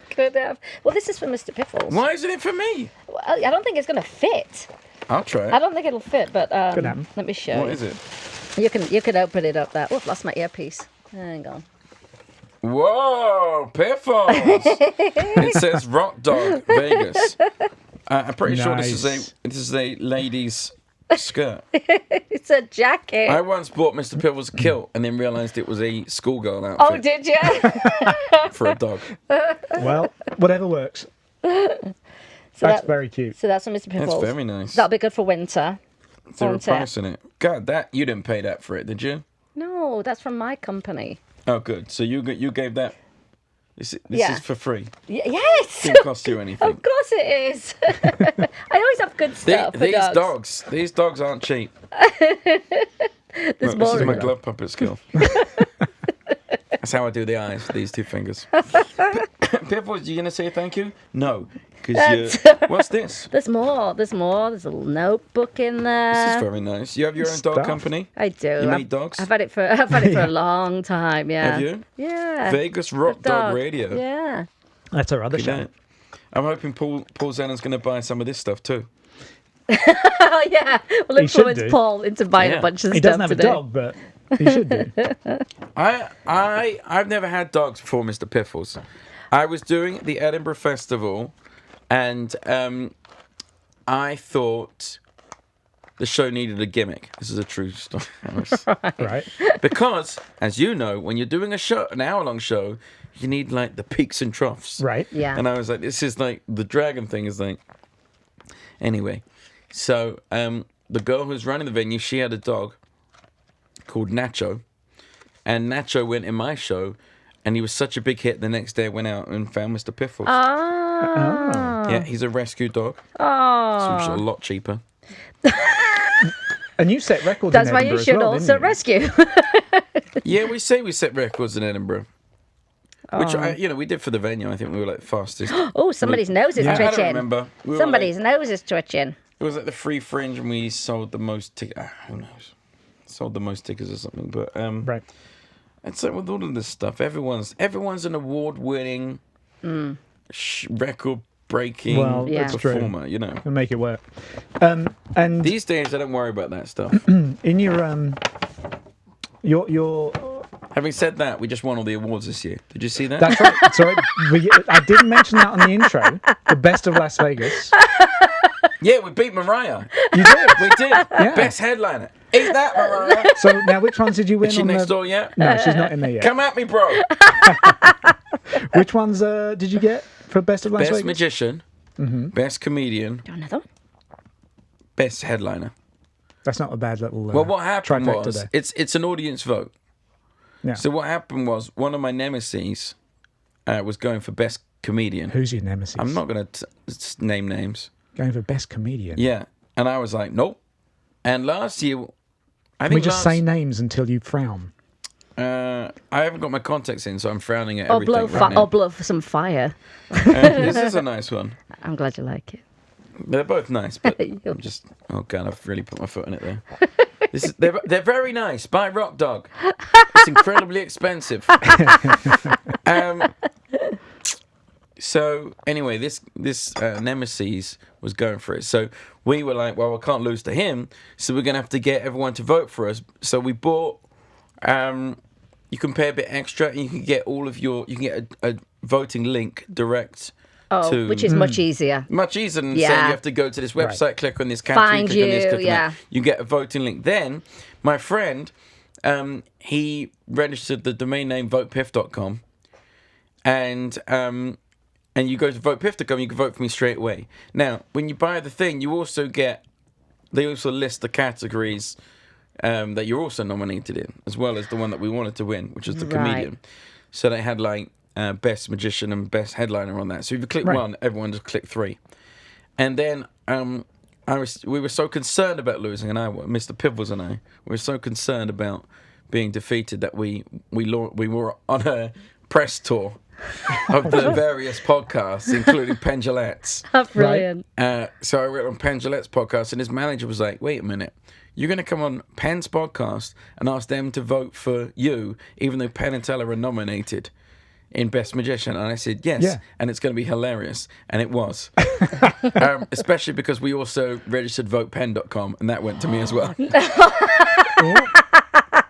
Could have. Well, this is for Mr. Piffles. Why isn't it for me? Well, I don't think it's going to fit. I'll try I it. don't think it'll fit, but Could happen. let me show What you. is it? You can open it up. That. Oh, I've lost my earpiece. Hang on. Whoa, Piffles! It says Rock Dog Vegas. I'm pretty sure this is a lady's skirt. It's a jacket. I once bought Mr. Piffles' kilt and then realised it was a schoolgirl Oh, outfit did you? for a dog. Well, whatever works. That's very cute. So that's for Mr. Piffles. That's very nice. That'll be good for winter. Is there a won't it? price in it? God, that you didn't pay that for it, did you? No, that's from my company. Oh, good. So you gave that. This Yeah. is for free. Yes. Didn't cost you anything. Of course it is. I always have good stuff for dogs. These dogs aren't cheap. There's Look, more this is in my them. glove puppet skill. That's how I do the eyes with these 2 fingers. Piffles, you gonna say thank you? No, because what's this? There's more. There's more. There's a little notebook in there. This is very nice. You have your own dog Stuff. company? I do. You I've, make dogs? I've had it for a long time. Yeah. Have you? Yeah. Vegas Rock Dog Radio. Yeah. That's our other Look at show. that. I'm hoping Paul Zannon's going to buy some of this stuff too. Oh yeah. We'll He should influence do. Paul into buying Yeah. a bunch of He stuff doesn't have today. a dog, but he should do. I've never had dogs before, Mr. Piffles. I was doing the Edinburgh Festival, and I thought the show needed a gimmick. This is a true story. Right? Because, as you know, when you're doing a show, an hour-long show, you need like the peaks and troughs. Right. Yeah. And I was like, this is like the dragon thing is like. Anyway, so the girl who's running the venue, she had a dog called Nacho, and Nacho went in my show, and he was such a big hit. The next day, I went out and found Mr. Piffles. Oh. Yeah, he's a rescue dog. Oh. So it's a lot cheaper. And you set records That's in why Edinburgh you as should well, also didn't you? rescue. Yeah, we say we set records in Edinburgh. Which, we did for the venue. I think we were like fastest. Oh, somebody's nose is I twitching. don't remember. We were Somebody's like, nose is twitching. it was at the Free Fringe and we sold the most tickets. Who knows? Sold the most tickets or something. But Right. it's like with all of this stuff, everyone's an award-winning, record-breaking Well, Yeah. that's true. performer, you know. We'll make it work. And These days, I don't worry about that stuff. in your Having said that, we just won all the awards this year. Did you see that? that's right. Sorry, I didn't mention that on the intro. The best of Las Vegas. Yeah, we beat Mariah. You did. We did. Best headliner. Eat that, Mariah. So now, which ones did you win Is she on next the? door yet? No, she's not in there yet. Come at me, bro. Which ones did you get for best of Las Best Vegas? magician, best comedian, Do another one? best headliner. That's not a bad little. Well, what happened was there. it's an audience vote. Yeah. So what happened was one of my nemesis was going for best comedian. Who's your nemesis? I'm not going to name names. Going for best comedian. Yeah, and I was like, nope. And last year, Can we just say names until you frown? I haven't got my contacts in, so I'm frowning at everything right now. Or blow for some fire. This is a nice one. I'm glad you like it. They're both nice, but I'm just... Oh, God, I've really put my foot in it there. They're very nice. Buy Rock Dog. It's incredibly expensive. So, anyway, this nemesis was going for it. So, we were like, well, I can't lose to him, so we're going to have to get everyone to vote for us. So, we bought... you can pay a bit extra, and you can get all of your... You can get a voting link direct... which is much easier. Much easier than saying you have to go to this website, click on this category, click on this, click on that. You get a voting link. Then, my friend, he registered the domain name votepiff.com, and you go to votepiff.com, you can vote for me straight away. Now, when you buy the thing, you also get... They also list the categories that you're also nominated in, as well as the one that we wanted to win, which was the comedian. So they had, like... best magician and best headliner on that. So if you click one, everyone just click 3. And then we were so concerned about losing, and Mr. Piffles and I were so concerned about being defeated that we were on a press tour of the various podcasts, including Pendulette's. Oh, brilliant. So I went on Pendulette's podcast, and his manager was like, wait a minute. You're going to come on Penn's podcast and ask them to vote for you, even though Penn and Teller are nominated in Best Magician? And I said, yes, and it's going to be hilarious. And it was. Especially because we also registered votepen.com, and that went to me as well.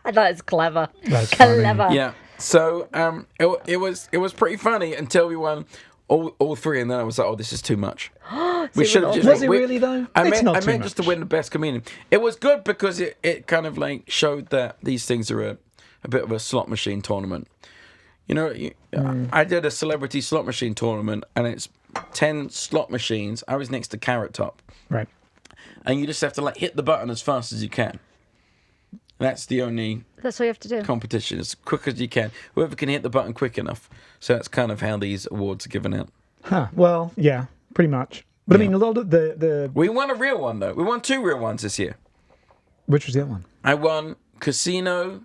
That is clever. That's clever. Funny. Yeah. So it was pretty funny until we won all 3, and then I was like, oh, this is too much. We should have just... Was it really, though? I meant just to win the Best Comedian. It was good because it kind of like showed that these things are a bit of a slot machine tournament. You know, I did a celebrity slot machine tournament, and it's 10 slot machines. I was next to Carrot Top. Right. And you just have to, like, hit the button as fast as you can. That's the only... That's all you have to do. Competition, as quick as you can. Whoever can hit the button quick enough. So that's kind of how these awards are given out. Huh. Well, yeah, pretty much. But I mean, a lot of the... We won a real one, though. We won 2 real ones this year. Which was the other one? I won Casino...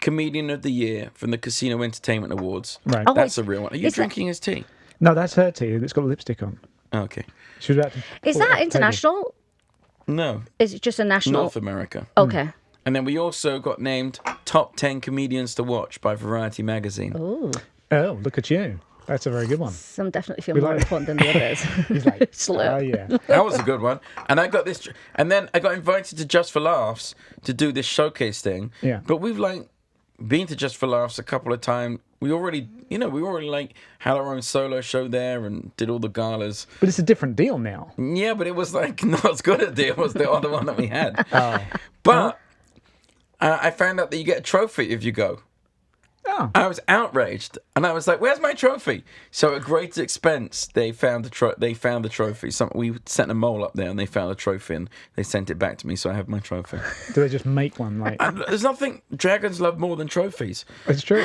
Comedian of the Year from the Casino Entertainment Awards. Right. That's a real one. Are you drinking his tea? No, that's her tea. It's got lipstick on. Oh, okay. She was about to Is that international? No. Is it just a national? North America. Okay. And then we also got named Top 10 Comedians to Watch by Variety Magazine. Ooh. Oh, look at you. That's a very good one. Some definitely feel more important than the others. He's like, Slurp. oh, yeah. That was a good one. And I got this... And then I got invited to Just for Laughs to do this showcase thing. Yeah. But we've, like... been to Just for Laughs a couple of times. We already like had our own solo show there and did all the galas. But it's a different deal now. Yeah, but it was like not as good a deal as the other one that we had. Oh. But I found out that you get a trophy if you go. Oh. I was outraged, and I was like, "Where's my trophy?" So at great expense, they found the trophy. We sent a mole up there, and they found a trophy, and they sent it back to me. So I have my trophy. Do they just make one? Like there's nothing dragons love more than trophies. It's true.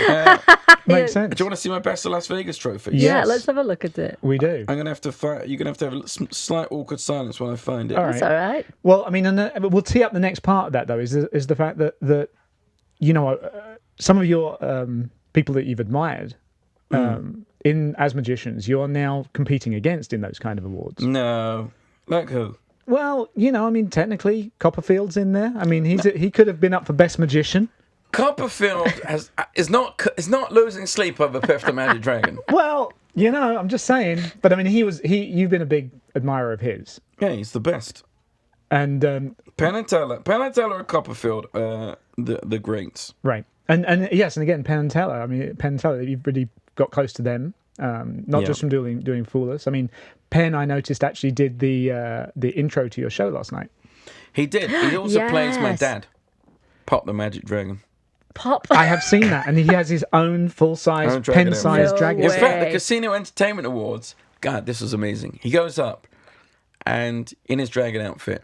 Makes sense. Do you want to see my best of Las Vegas trophy? Yeah, Yes. let's have a look at it. We do. I'm gonna have to find. You're gonna have to have a slight awkward silence when I find it. All right. That's all right. Well, I mean, and we'll tee up the next part of that though. Is the fact that you know some of your people that you've admired as magicians, you're now competing against in those kind of awards. No, like who? Well, you know, I mean, technically Copperfield's in there. I mean, he could have been up for Best Magician. Copperfield is not losing sleep over Piff the Magic Dragon. Well, you know, I'm just saying. But I mean, you've been a big admirer of his. Yeah, he's the best. And Penn and Teller and Copperfield, the greats. Right. And yes, and again, Penn and Teller. I mean, Penn and Teller, you've really got close to them. Not just from doing Fool Us. I mean, Penn, I noticed, actually did the intro to your show last night. He did. He also plays my dad, Pop the Magic Dragon. Pop. I have seen that, and he has his own full-size, pen-sized dragon. In fact, the Casino Entertainment Awards. God, this was amazing. He goes up, and in his dragon outfit,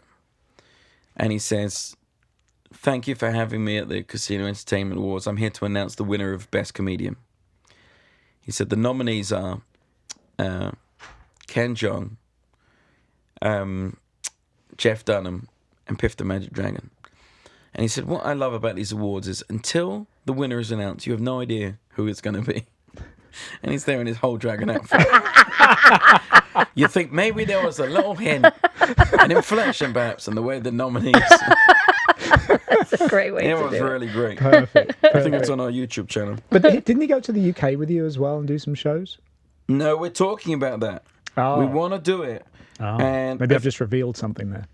and he says, "Thank you for having me at the Casino Entertainment Awards. I'm here to announce the winner of Best Comedian." He said the nominees are Ken Jeong, Jeff Dunham, and Piff the Magic Dragon. And he said, what I love about these awards is until the winner is announced, you have no idea who it's going to be. And he's there in his whole dragon outfit. You think maybe there was a little hint, an inflection perhaps, in the way the nominees... That's a great way to do it. It was really great. Perfect. I think it's on our YouTube channel. But didn't he go to the UK with you as well and do some shows? No, we're talking about that. Oh. We want to do it. Oh. And Maybe I've just revealed something there.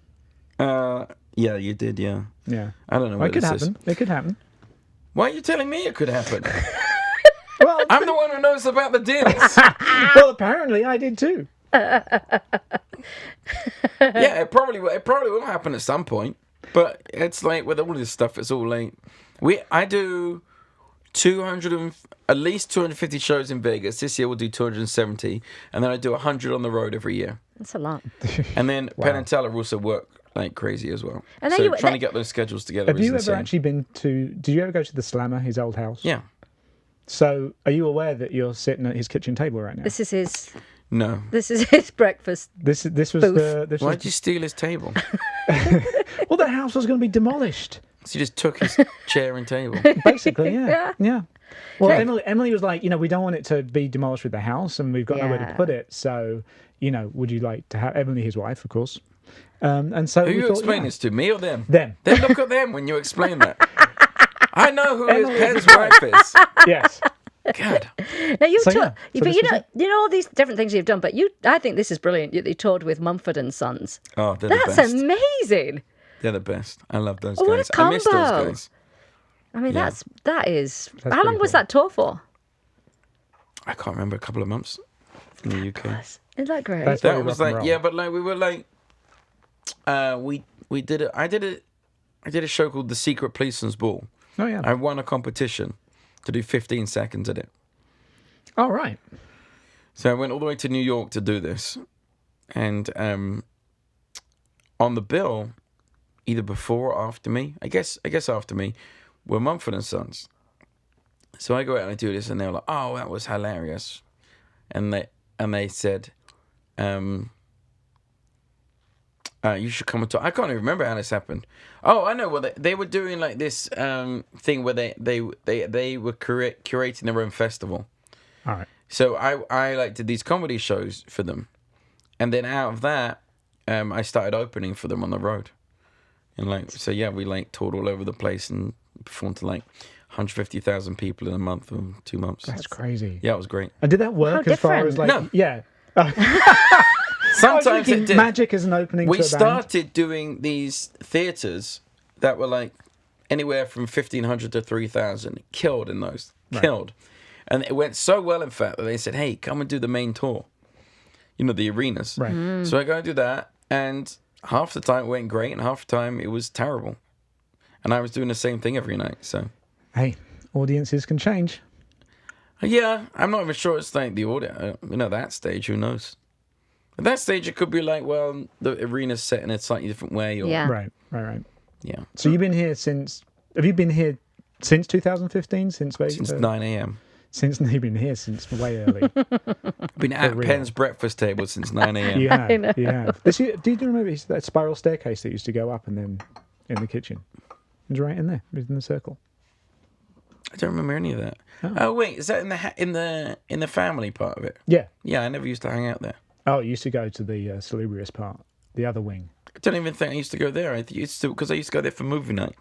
Yeah, you did, yeah. Yeah. I don't know Well, what it could this happen. is. It could happen. Why are you telling me it could happen? Well, I'm the one who knows about the deals. well, apparently I did too. Yeah, it probably will happen at some point. But it's like with all this stuff, it's all like I do at least 250 shows in Vegas. This year we'll do 270, and then I do 100 on the road every year. That's a lot. And then Penn and Teller also work like crazy as well. And so trying to get those schedules together. Have you ever actually been to? Did you ever go to the Slammer, his old house? Yeah. So, are you aware that you're sitting at his kitchen table right now? This is his. No. This is his breakfast. This was booth. Why'd you steal his table? Well, the house was going to be demolished. So you just took his chair and table. Basically, yeah. Yeah. Well, Okay. Emily was like, we don't want it to be demolished with the house, and we've got nowhere to Yeah. put it. So, would you like to have Emily, his wife, of course? And so Who we you thought, explain this to, me or them? Them. Then look at them when you explain that. I know who his Penn's wife is. Yes. God. Now you So, toured, yeah. So but this was you know all these different things you've done. But I think this is brilliant. You toured with Mumford and Sons. Oh, they're That's the best. amazing. They're the best. I love those Oh, what a guys. I miss those combo. guys. I mean, Yeah. that is. That's How long pretty was cool. that tour for? I can't remember, a couple of months in the UK. Isn't that great? That's That very was rock and like, roll. yeah, but like we were like, we did it. I did a show called The Secret Policeman's Ball. Oh, yeah. I won a competition to do 15 seconds at it. All right. So I went all the way to New York to do this, and on the bill, either before or after me, I guess after me, were Mumford and Sons. So I go out and I do this, and they're like, "Oh, that was hilarious," and they said, "You should come and talk." I can't even remember how this happened. Oh, I know. Well, they were doing like this thing where they were curating their own festival. All right. So I like did these comedy shows for them, and then out of that, I started opening for them on the road, and we like toured all over the place and performed to like 150,000 people in a month or 2 months. That's crazy. Yeah, it was great. And did that work How as far as different. like? No. Yeah. Sometimes it did. Magic as an opening We to a band. started doing these theatres that were like anywhere from 1,500 to 3,000. Killed in those. Right. Killed. And it went so well, in fact, that they said, "Hey, come and do the main tour." The arenas. Right. So I go and do that, and half the time it went great, and half the time it was terrible. And I was doing the same thing every night, so... Hey, audiences can change. Yeah, I'm not even sure it's like the audience. At that stage, who knows? At that stage, it could be like, well, the arena's set in a slightly different way. Or, Yeah. Right. Yeah. So you've been here since? Have you been here since 2015? Since 9 a.m. Since you've been here since way early. I've been at real. Penn's breakfast table since 9 a.m. You have. know. You have. Do you remember that spiral staircase that used to go up and then in the kitchen? It was right in there. It was in the circle. I don't remember any of that. Oh wait, is that in the family part of it? Yeah. Yeah, I never used to hang out there. Oh, it used to go to the salubrious part, the other wing. I don't even think I used to go there. I used to because I used to go there for movie night.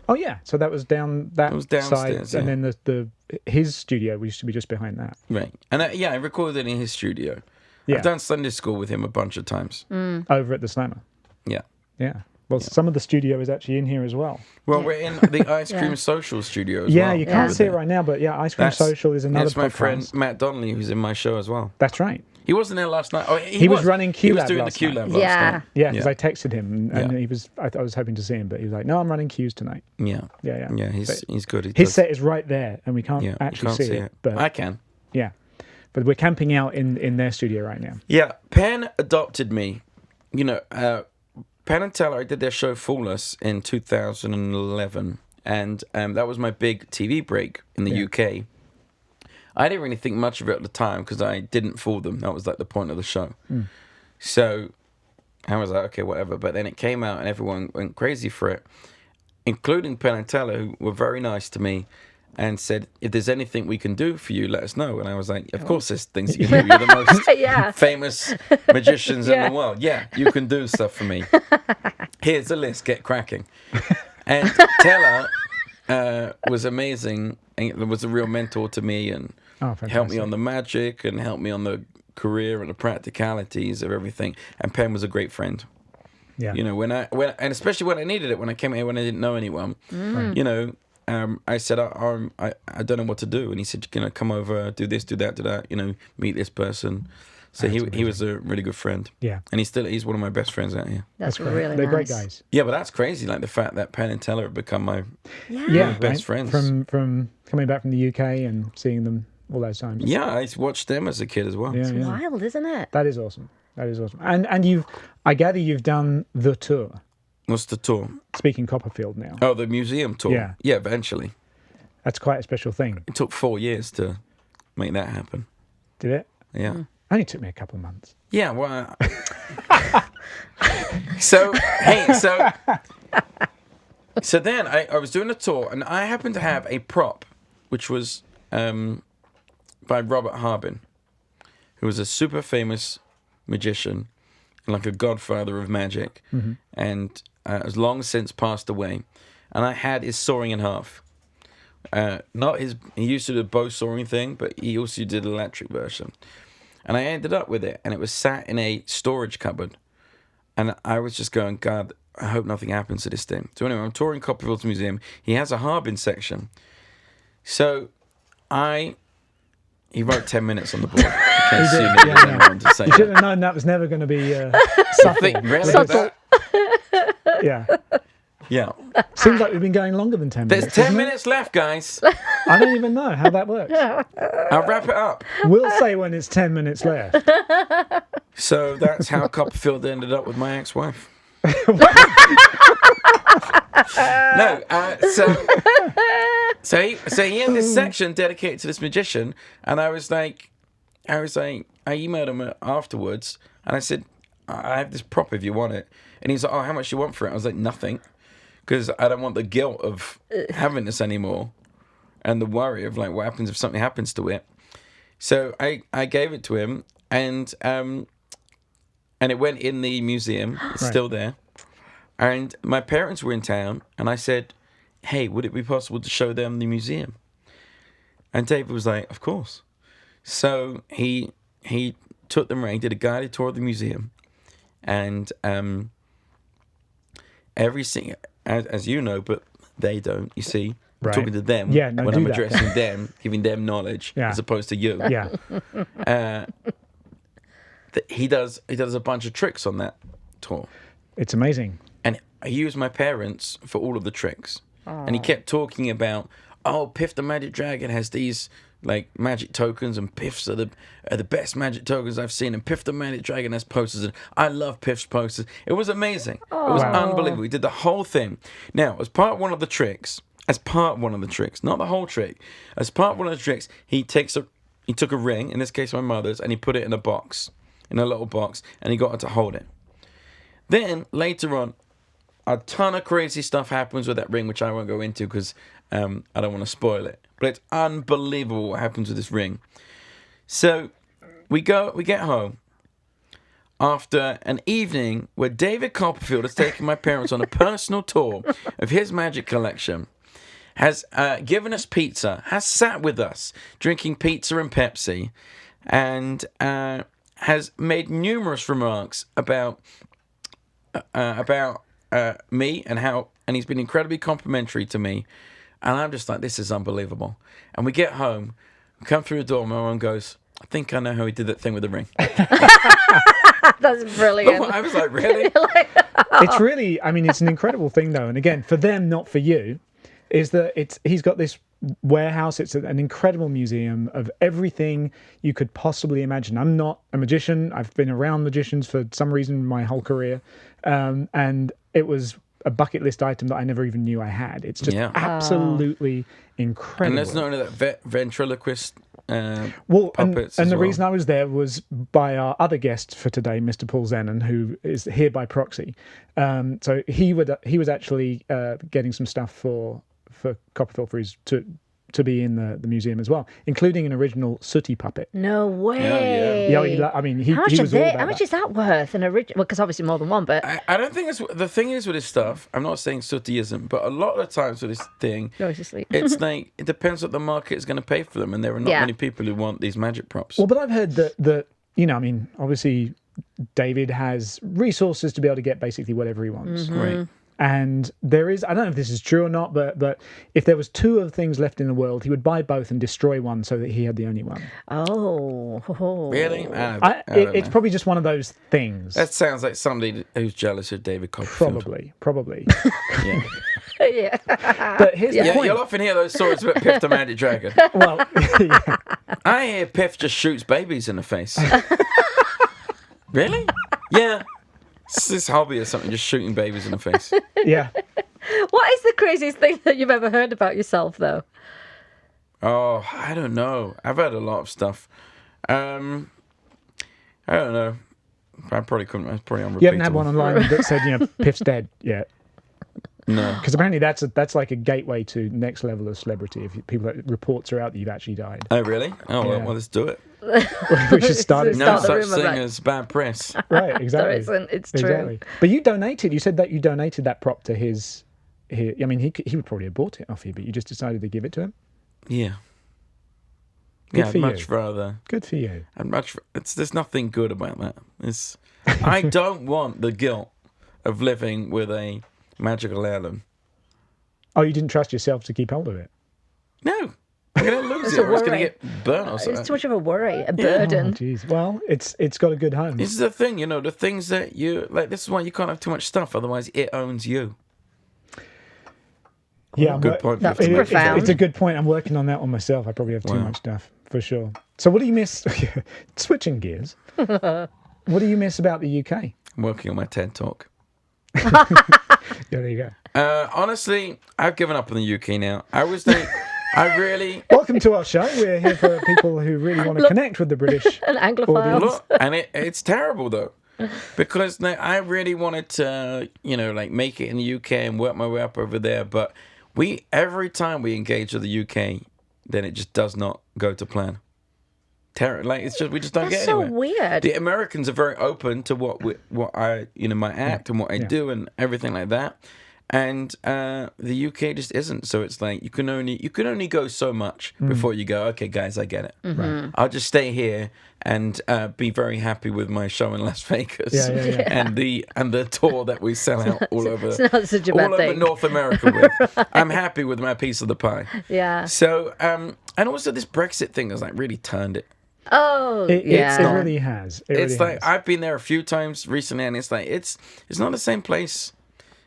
Oh yeah, so that was down that It was side, downstairs, and yeah. then his studio used to be just behind that. Right, and I recorded in his studio. Yeah. I've done Sunday school with him a bunch of times. Over at the Slammer. Yeah. Yeah. Well, some of the studio is actually in here as well. Well, we're in the Ice Cream Social studio as Yeah, well. you can't Yeah. see it right now, but yeah, Ice Cream That's- Social is another That's my podcast. friend Matt Donnelly, who's in my show as well. That's right. He wasn't there last night. Oh, He was running He was QLab doing the last QLab night. last Yeah. night. Yeah, because I texted him, and Yeah. he was. I was hoping to see him, but he was like, "No, I'm running Q's tonight." Yeah. Yeah. Yeah, But he's good. He his does- set is right there, and we can't yeah, you actually can't see it. But I can. yeah, but we're camping out in their studio right now. Yeah, Penn adopted me. Penn and Teller, I did their show Flawless in 2011, and that was my big TV break in the UK. I didn't really think much of it at the time because I didn't fool them. That was like the point of the show. So I was like, okay, whatever. But then it came out and everyone went crazy for it, including Penn and Teller, who were very nice to me and said, if there's anything we can do for you, let us know. And I was like, of course there's things you can do. You're the most famous magicians in the world. Yeah, you can do stuff for me. Here's the list. Get cracking. And Teller was amazing and was a real mentor to me and helped me on the magic and helped me on the career and the practicalities of everything. And Penn was a great friend. Yeah. You know, when and especially when I needed it, when I came here when I didn't know anyone, you know, I said, I don't know what to do. And he said, you know, come over, do this, do that, you know, meet this person. So he was a really good friend. Yeah. And he's one of my best friends out here. That's really nice. They're great guys. Yeah, but that's crazy, like the fact that Penn and Teller have become my best friends. From coming back from the UK and seeing them all those times. Yeah, I watched them as a kid as well. It's wild, isn't it? That is awesome. And I gather you've done the tour. What's the tour? Speaking Copperfield now. Oh, the museum tour. Yeah, eventually. That's quite a special thing. It took 4 years to make that happen. Did it? Yeah. Only took me a couple of months. Yeah, well. So then I was doing a tour, and I happened to have a prop, which was by Robert Harbin, who was a super famous magician, like a godfather of magic, and has long since passed away. And I had his sawing in half. He used to do the bow sawing thing, but he also did the electric version. And I ended up with it, and it was sat in a storage cupboard. And I was just going, God, I hope nothing happens to this thing. So anyway, I'm touring Copperfield's museum. He has a Harbin section. So he wrote 10 minutes on the board. You should have known that was never going to be subtle. Yeah. Yeah. Seems like we've been going longer than 10 minutes. There's 10 minutes left, guys. I don't even know how that works. I'll wrap it up. We'll say when it's 10 minutes left. So that's how Copperfield ended up with my ex-wife. So he had this section dedicated to this magician, and I emailed him afterwards, and I said, I have this prop if you want it. And he's like, oh, how much do you want for it? I was like, nothing, because I don't want the guilt of having this anymore, and the worry of like what happens if something happens to it. So I gave it to him, and it went in the museum. It's still there. And my parents were in town, and I said, hey, would it be possible to show them the museum? And David was like, of course. So he took them around, did a guided tour of the museum, and everything, as you know, but they don't, you see. I'm talking to them when I'm addressing them, giving them knowledge as opposed to you. Yeah. He does a bunch of tricks on that tour. It's amazing. And I used my parents for all of the tricks. Aww. And he kept talking about, Piff the Magic Dragon has these like magic tokens, and Piffs are the best magic tokens I've seen, and Piff the Magic Dragon has posters, and I love Piff's posters. It was amazing. It was unbelievable. He did the whole thing. Now, as part of one of the tricks, not the whole trick, as part of one of the tricks, he took a ring, in this case my mother's, and he put it in a little box, and he got her to hold it. Then, later on, a ton of crazy stuff happens with that ring, which I won't go into because I don't want to spoil it. But it's unbelievable what happens with this ring. So we get home after an evening where David Copperfield has taken my parents on a personal tour of his magic collection, has given us pizza, has sat with us drinking pizza and Pepsi, and has made numerous remarks about me and he's been incredibly complimentary to me, and I'm just like, this is unbelievable. And we get home, we come through the door, my mom goes, I think I know how he did that thing with the ring. That's brilliant. I was like, really? It's really, I mean, it's an incredible thing though, and again, for them, not for you, is that he's got this warehouse. It's an incredible museum of everything you could possibly imagine. I'm not a magician. I've been around magicians for some reason my whole career. And it was a bucket list item that I never even knew I had. It's just absolutely incredible. And there's not only that ventriloquist and puppets the reason I was there was by our other guest for today, Mr. Paul Zenon, who is here by proxy. So he was actually getting some stuff for Copperfield to be in the museum as well, including an original Sooty puppet. No way. Yeah, I mean, he was all about How much is that worth? An original? Well, because obviously more than one, but I don't think it's the thing is with this stuff. I'm not saying Sooty isn't, but a lot of the times with this thing, it's like it depends what the market is going to pay for them, and there are not many people who want these magic props. Well, but I've heard that I mean, obviously, David has resources to be able to get basically whatever he wants. Right. And there is, I don't know if this is true or not, but if there was two of the things left in the world, he would buy both and destroy one so that he had the only one. Oh. Really? It's probably just one of those things. That sounds like somebody who's jealous of David Copperfield. Probably. Yeah. Yeah. But here's the point. You'll often hear those stories about Piff the Magic Dragon. Well, I hear Piff just shoots babies in the face. Really? Yeah. It's this hobby or something, just shooting babies in the face. Yeah. What is the craziest thing that you've ever heard about yourself, though? Oh, I don't know. I've heard a lot of stuff. I don't know. I probably couldn't. I was probably unrepeatable. You haven't had one online that said, Piff's dead yet. No. Because apparently that's like a gateway to next level of celebrity. If reports are out that you've actually died. Oh, really? Oh, Yeah. well, let's do it. We should start it. No Start the such rumour thing as bad press. Right, exactly. There isn't. It's true. Exactly. But you donated. You said that you donated that prop to his. I mean, he would probably have bought it off you, but you just decided to give it to him. Yeah. Good I'd for much you. rather. Good for you. There's nothing good about that. I don't want the guilt of living with a magical heirloom. Oh, you didn't trust yourself to keep hold of it? No. I'm going to lose It's it, a or it's going to worry. get burnt or something. It's too much of a worry, a Oh, burden. jeez. Well, it's got a good home. This is the thing, the things that you like. This is why you can't have too much stuff, otherwise it owns you. Yeah, Good point. That's 50. profound. It's a good point. I'm working on that one myself. I probably have too Wow. much stuff for sure. So, what do you miss? Switching gears. What do you miss about the UK? I'm working on my TED talk. Yeah, there you go. Honestly, I've given up on the UK now. I really Welcome to our show. We're here for people who really want to connect with the British. An Anglophile. look, and it's terrible though, because I really wanted to, make it in the UK and work my way up over there. But every time we engage with the UK, then it just does not go to plan. It's just we just don't That's get anywhere. so weird. The Americans are very open to what I my act and what I do and everything like that, and the UK just isn't. So it's like you can only go so much before you go. Okay, guys, I get it. Mm-hmm. I'll just stay here and be very happy with my show in Las Vegas and the tour that we sell out all over It's not such a bad over thing. North America with. I'm happy with my piece of the pie. Yeah. So and also this Brexit thing has like really turned it. Oh, It yeah. really has. It's like I've been there a few times recently, and it's like it's not the same place.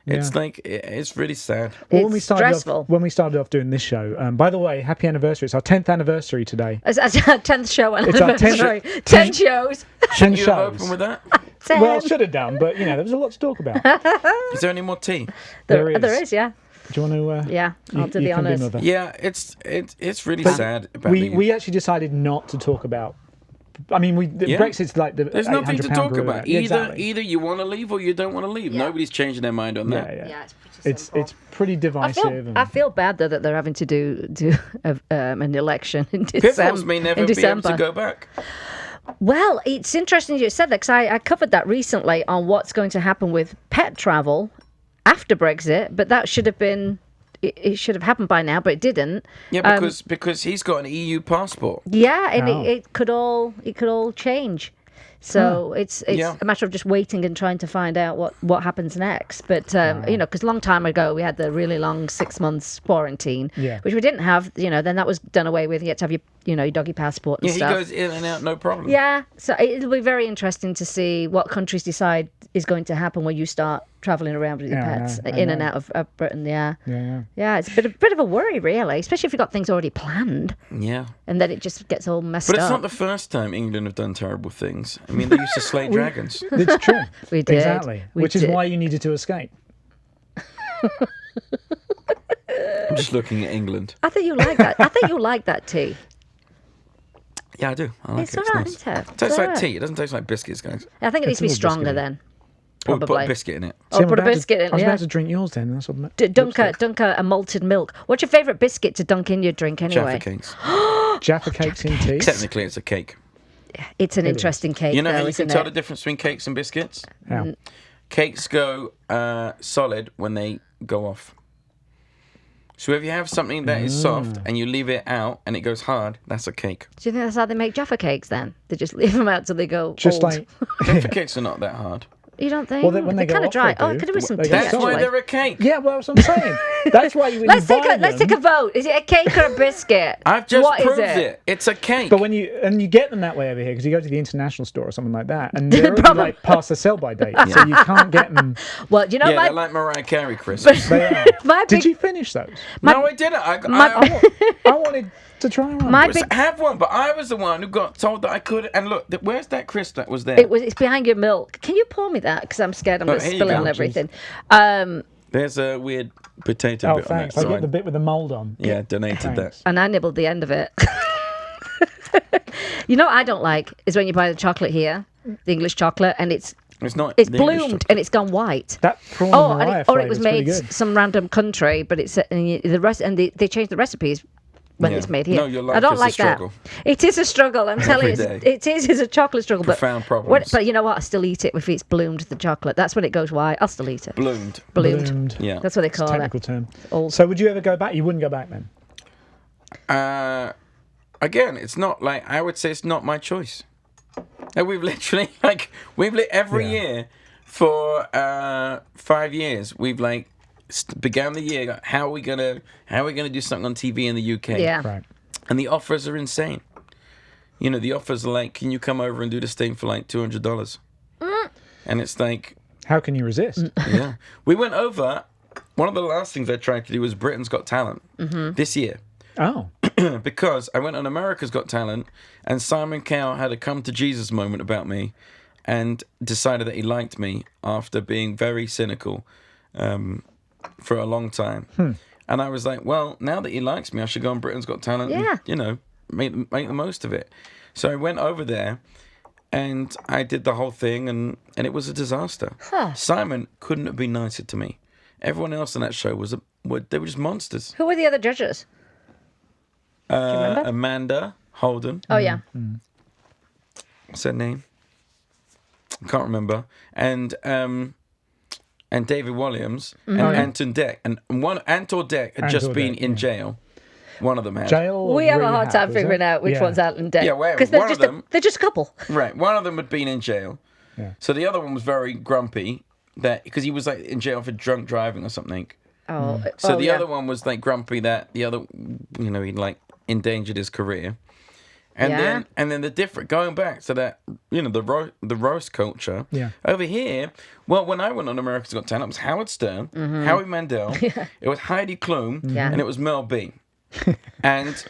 It's like it's really sad. Well, It's stressful. when we started off doing this show, by the way, happy anniversary! It's our 10th anniversary today. It's our 10th show. It's our 10th Sorry, 10 shows. 10 You have shows. open with that? 10. Well, should have done, but there was a lot to talk about. Is there any more tea? There is. Yeah. Do you want to? Yeah, I'll do the come in honours. with her. Yeah, it's really sad. About We actually decided not to talk about. I mean, Brexit's like the. There's nothing to £800 talk brewer. about. Yeah, Either exactly. you want to leave or you don't want to leave. Yeah. Nobody's changing their mind on that. Yeah. Yeah, it's pretty simple. It's pretty divisive. I feel bad though that they're having to do an election in Piffles December. may never be able to go back. Well, it's interesting you said that because I covered that recently on what's going to happen with pet travel after Brexit, but that should have been. It should have happened by now, but it didn't. Yeah, because he's got an EU passport. Yeah, and Oh. it could all change. So it's a matter of just waiting and trying to find out what happens next. But because a long time ago we had the really long 6 months quarantine, which we didn't have. Then that was done away with. You had to have your doggy passport and stuff. He goes in and out, no problem. Yeah, so it'll be very interesting to see what countries decide is going to happen when you start travelling around with your pets in and out of Britain. Yeah, it's a bit of a worry, really, especially if you've got things already planned. Yeah, and then it just gets all messed up. But it's not the first time England have done terrible things. I mean, they used to slay dragons. It's true. We did. Exactly. Which is why you needed to escape. I'm just looking at England. I think you like that. I think you like that tea. Yeah, I do. I like it's it. All right, nice. isn't it? It tastes like tea. It doesn't taste like biscuits, guys. I think it needs to be stronger then. Or Probably. put a biscuit in it. Put a biscuit in it. I was about to drink yours then. That's what dunk a malted milk. What's your favourite biscuit to dunk in your drink anyway? Jaffa cakes. Jaffa cakes in tea? Technically, it's a cake. It's an interesting cake. You know though, how you isn't can tell it? the difference between cakes and biscuits? How? Cakes go solid when they go off. So if you have something that is soft and you leave it out and it goes hard, that's a cake. Do you think that's how they make Jaffa cakes then? They just leave them out till they go Just old. like Jaffa cakes are not that hard. You don't think? Well, when they go kind of off, dry. they Oh, do. I could do with some They tea. go That's why actually. they're a cake. yeah, well, that's what I'm saying. That's why when Let's you take buy let's them, take a vote. Is it a cake or a biscuit? I've just What is proved it? it. It's a cake. But when you get them that way over here, because you go to the international store or something like that, and they're already like past the sell-by date, so you can't get them. Well, you know yeah, my they're like Mariah Carey crisps. They are. my Did big you finish those? No, I didn't. I wanted to try one. my was- big have one, but I was the one who got told that I could. And look, where's that crisp that was there? it's behind your milk. Can you pour me that? Because I'm scared I'm going to here you spill it go. on everything. There's a weird potato Oh, bit thanks. on I that. get the bit with the mould on. Yeah, donated Thanks. And I nibbled the end of it. You know what I don't like is when you buy the chocolate here, the English chocolate, and it's that. It's not. it's the English bloomed chocolate. and it's gone white. That prawn Oh, Mariah or it flavour was is pretty made good. some random country, but it's they change the recipes when Yeah. it's made here. No, your life I don't is a like that. struggle. It is a struggle. I'm telling you, Every day. it's a chocolate struggle. Profound but problems. But you know what? I still eat it if it's bloomed the chocolate. That's when it goes white. I'll still eat it. Bloomed. Bloomed. Yeah. That's what they It's a call technical it. term. Old. So would you ever go back? You wouldn't go back then? Again, it's not like I would say it's not my choice. And we've literally every year for 5 years we've began the year. How are we gonna do something on TV in the UK? Yeah. Right. And the offers are insane. You know, the offers are like, can you come over and do this thing for like $200? And it's like, How can you resist? yeah. We went over. One of the last things I tried to do was Britain's Got Talent this year. Oh. Because I went on America's Got Talent and Simon Cowell had a come to Jesus moment about me and decided that he liked me after being very cynical for a long time. And I was like, well, now that he likes me, I should go on Britain's Got Talent Yeah. and, make the most of it. So I went over there and I did the whole thing and it was a disaster. Simon couldn't have been nicer to me. Everyone else on that show they were just monsters. Who were the other judges? Do you remember? Amanda Holden. Oh yeah. What's her name? I can't remember. And David Williams and Anton Deck. And Anton Deck had just Anton been Deck, in yeah. jail. One of them had. Jail. We have a rehab, hard time is it? figuring out which Yeah. one's out and dead. Yeah, well, because one of them- they're just a couple. Right. One of them had been in jail. Yeah. So the other one was very grumpy because he was like in jail for drunk driving or something. Oh. So the yeah. other one was like grumpy that the other, he like endangered his career. And Yeah. then the different going back to that, the roast culture. Yeah. Over here, well, when I went on America's Got Talent, it was Howard Stern, Howie Mandel, it was Heidi Klum, Yeah. and it was Mel B. And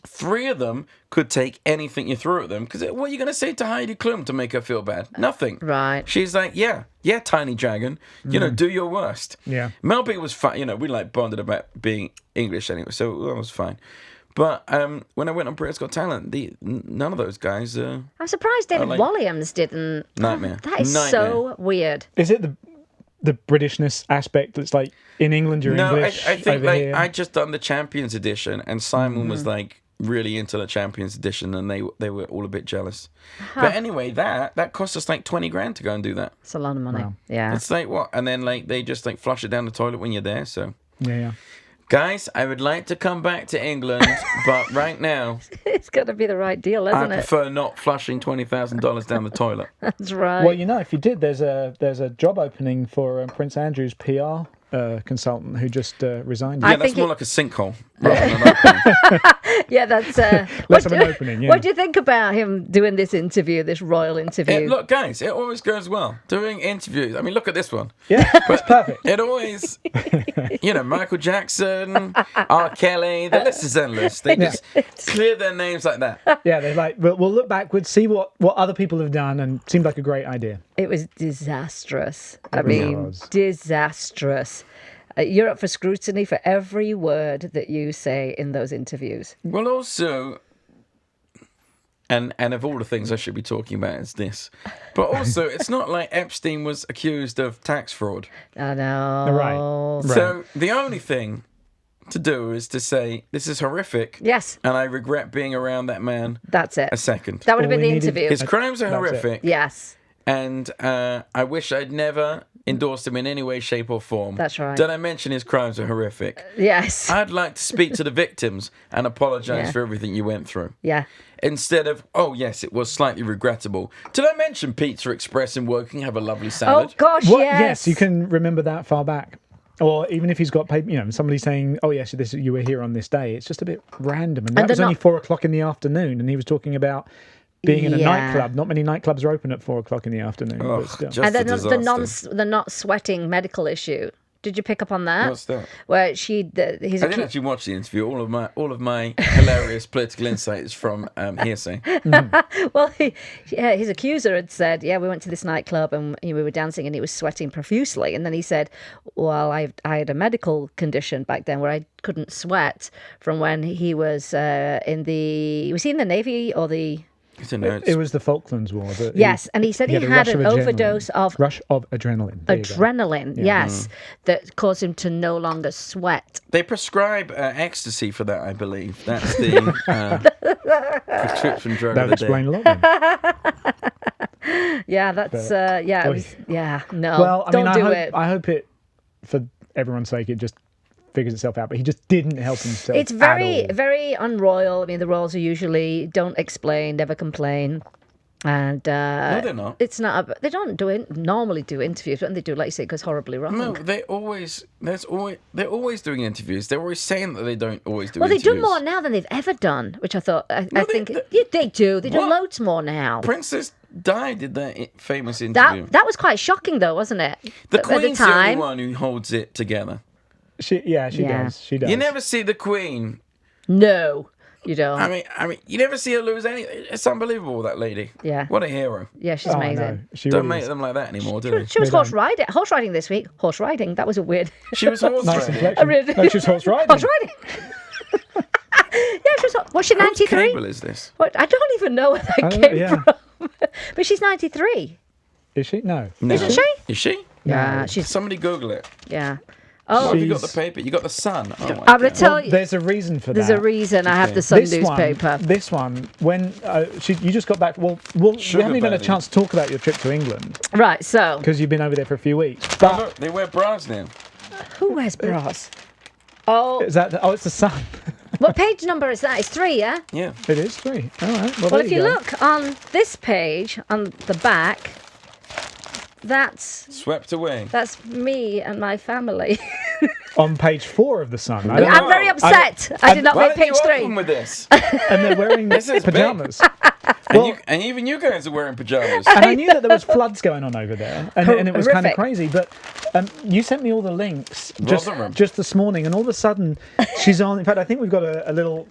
three of them could take anything you threw at them. Because what are you going to say to Heidi Klum to make her feel bad? Nothing. Right. She's like, yeah, tiny dragon, do your worst. Yeah. Mel B was fine. We bonded about being English anyway, so that was fine. But when I went on Britain's Got Talent, none of those guys. I'm surprised David like- Williams didn't. Nightmare. That is Nightmare. so weird. Is it the Britishness aspect that's like in England you're No, English? I think over here? I just done the Champions edition, and Simon was like really into the Champions edition, and they were all a bit jealous. But anyway, that cost us like $20,000 to go and do that. It's a lot of money. Wow. Yeah. It's like what, and then like they just like flush it down the toilet when you're there. So, Yeah. Guys, I would like to come back to England, but right now... It's got to be the right deal, isn't I it? prefer not flushing $20,000 down the toilet. That's right. Well, if you did, there's a job opening for Prince Andrew's PR consultant who just resigned. Yeah, that's more like a sinkhole rather than an opening. Yeah, that's... Less of an opening, yeah. What do you think about him doing this interview, this royal interview? Look, guys, it always goes well. Doing interviews. I mean, look at this one. Yeah, it's perfect. It always... Michael Jackson, R. Kelly, the list is endless. They just clear their names like that. Yeah, they're like, we'll look backwards, see what other people have done, and seemed like a great idea. It was disastrous. Was. Disastrous. You're up for scrutiny for every word that you say in those interviews. Well, also, and of all the things I should be talking about is this, but also it's not like Epstein was accused of tax fraud. I know. Right. So the only thing to do is to say this is horrific. Yes. And I regret being around that man. That's it. A second. That would have All been we the needed- interview. His crimes are horrific. Yes. And I wish I'd never endorsed him in any way, shape, or form. That's right. Did I mention his crimes are horrific? Yes. I'd like to speak to the victims and apologise Yeah. for everything you went through. Yeah. Instead of, oh, yes, it was slightly regrettable. Did I mention Pizza Express in Woking have a lovely salad? Oh, gosh, Yes, you can remember that far back. Or even if he's got paper, somebody saying, "Oh yes, you were here on this day." It's just a bit random, and that was only 4:00 in the afternoon, and he was talking about being in a nightclub. Not many nightclubs are open at 4:00 in the afternoon. Ugh, but still. just And a then disaster. the not sweating medical issue. Did you pick up on that? What's that? Where I I didn't actually watch the interview. All of my hilarious political insight is from hearsay. Well, his accuser had said, "Yeah, we went to this nightclub and we were dancing, and he was sweating profusely." And then he said, "Well, I had a medical condition back then where I couldn't sweat from when he was was he in the Navy or the?" It was the Falklands War. Yes, and he said he had an overdose of rush of adrenaline. There you go. adrenaline. Yes, that caused him to no longer sweat. They prescribe ecstasy for that, I believe. That's the prescription drug That would of the explain day. a lot. Then. Yeah, that's no. Well, I mean, don't do it. I hope it, for everyone's sake, it just figures itself out. But he just didn't help himself. It's very, at all. very unroyal. I mean, the royals are usually don't explain, never complain, and No, they're not. It's not. They don't normally do interviews, but they do, like you say, it goes horribly wrong. No, they're always doing interviews. They're always saying that they don't always do Well, they interviews. do more now than they've ever done, which I thought. I No, think they- they do. They do What? loads more now. Princess Di did that famous interview. That was quite shocking, though, wasn't it? The At the Queen's the only time. one who holds it together. She Yeah. does. She does. You never see the Queen. No, you don't. I mean, you never see her lose any. It's unbelievable, that lady. Yeah. What a hero. Yeah, she's Oh, I amazing. know. She Don't really make is. them like that anymore, do they? She was They horse don't. riding this week. Horse riding. That was a weird. She was horse Nice riding. inflection. really- No, she's horse riding. Horse riding. Yeah, she was she Whose 93? cable is this? What? I don't even know where that I don't came know, yeah. from. But she's 93. Is she? No. No. Isn't she? Is she? Yeah, she's. Somebody Google it. Yeah. Oh, Oh, have you got She's- the paper? You got the Sun. Oh my I'm going to God. tell Well, you. there's a reason for There's that. a reason I have the This Sunday's one, paper. This one, when you just got back, we Sugar haven't even had a baby. chance to talk about your trip to England Right, so. because you've been over there for a few weeks. Oh, But look, they wear bras now. Who wears bras? Oh, is that? Oh, it's the Sun. what page number is that? It's 3, yeah? Yeah. It is 3. All right. Well, there if you go. look on this page, on the back, that's Swept away. me and my family. on page 4 of the Sun, Yeah. I'm very upset. I did not Why make didn't page you 3. open with this? and they're wearing This is big. pajamas. And even you guys are wearing pajamas. And I knew that there was floods going on over there, and it was kind of Horrific. crazy. But you sent me all the links Rotherham. just this morning, and all of a sudden she's on. In fact, I think we've got a little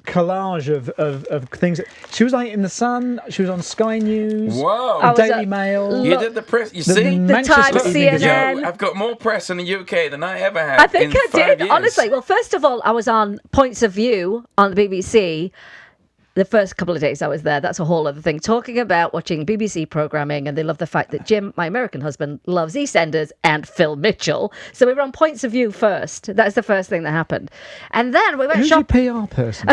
collage of things. She was like in the Sun. She was on Sky News, Whoa. I was Daily at- Mail. You did the press. You the see? Manchester Times, Evening Gazette. CNN. Yo, I've got more press in the UK than I ever had. I think in I 5 did, years. honestly. Well, first of all, I was on Points of View on the BBC. the first couple of days I was there, that's a whole other thing, talking about watching BBC programming, and they love the fact that Jim, my American husband, loves EastEnders and Phil Mitchell. So we were on Points of View first. That's the first thing that happened. And then we went Who's shopping. your PR person?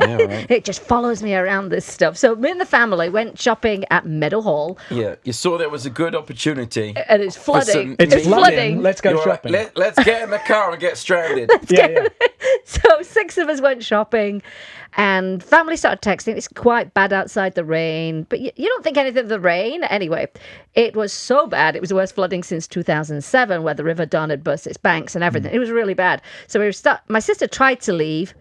Yeah, right. It just follows me around, this stuff. So me and the family went shopping at Meadowhall. Yeah, you saw there was a good opportunity. And it's flooding. It's flooding. Let's go shopping. Let's get in the car and get stranded. Yeah. So 6 of us went shopping, and family started texting. It's quite bad outside, the rain, but you don't think anything of the rain. Anyway, it was so bad. It was the worst flooding since 2007, where the River Don had burst its banks and everything. It was really bad. So my sister tried to leave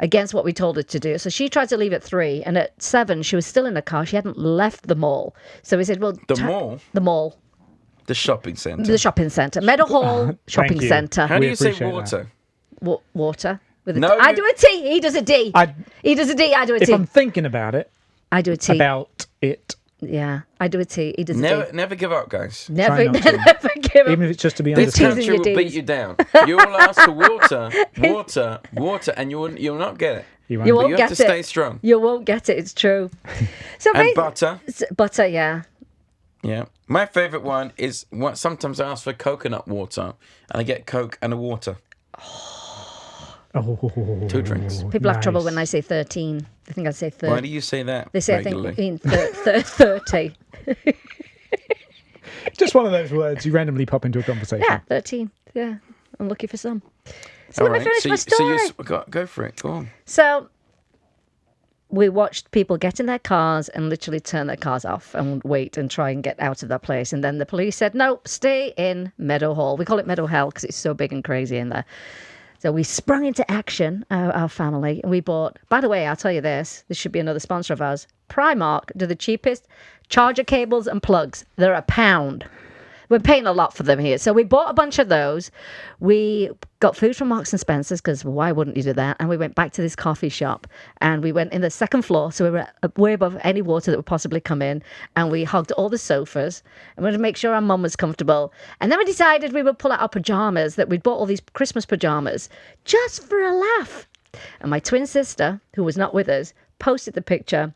against what we told her to do. So she tried to leave at 3, and at 7 she was still in the car. She hadn't left the mall. So we said, well, mall? The mall. The shopping centre. The shopping centre. Meadowhall Shopping Centre. How do you say appreciate water? Water. I do a T. He does a D. He does a D. I do a T. If I'm thinking about it. I do a T. About it. Yeah, I do a T. He does a D. Never give up, guys. Never not to. give up. Even if it's just to be This understood. country will Ds. beat you down. You'll ask for water, and you'll not get it. You You won't. won't You get have to it. stay strong. You won't get it. It's true. So And butter. Butter, yeah. Yeah. My favourite one is sometimes I ask for coconut water, and I get Coke and a water. Oh, 2 drinks. People have trouble when I say 13. They think I say 30. Why do you say that? They say regularly? I think mean 30. Just one of those words you randomly pop into a conversation. Yeah, 13. Yeah, I'm lucky for some. So All let me right. finish my story. Go for it. Go on. So we watched people get in their cars and literally turn their cars off and wait and try and get out of that place. And then the police said, no, stay in Meadowhall. We call it Meadow Hell because it's so big and crazy in there. So we sprung into action, our family, and we bought, by the way, I'll tell you this should be another sponsor of ours. Primark do the cheapest charger cables and plugs. They're £1. We're paying a lot for them here. So we bought a bunch of those. We got food from Marks and Spencer's because why wouldn't you do that? And we went back to this coffee shop and we went in the second floor. So we were way above any water that would possibly come in. And we hugged all the sofas and we wanted to make sure our mum was comfortable. And then we decided we would pull out our pajamas, that we'd bought all these Christmas pajamas just for a laugh. And my twin sister, who was not with us, posted the picture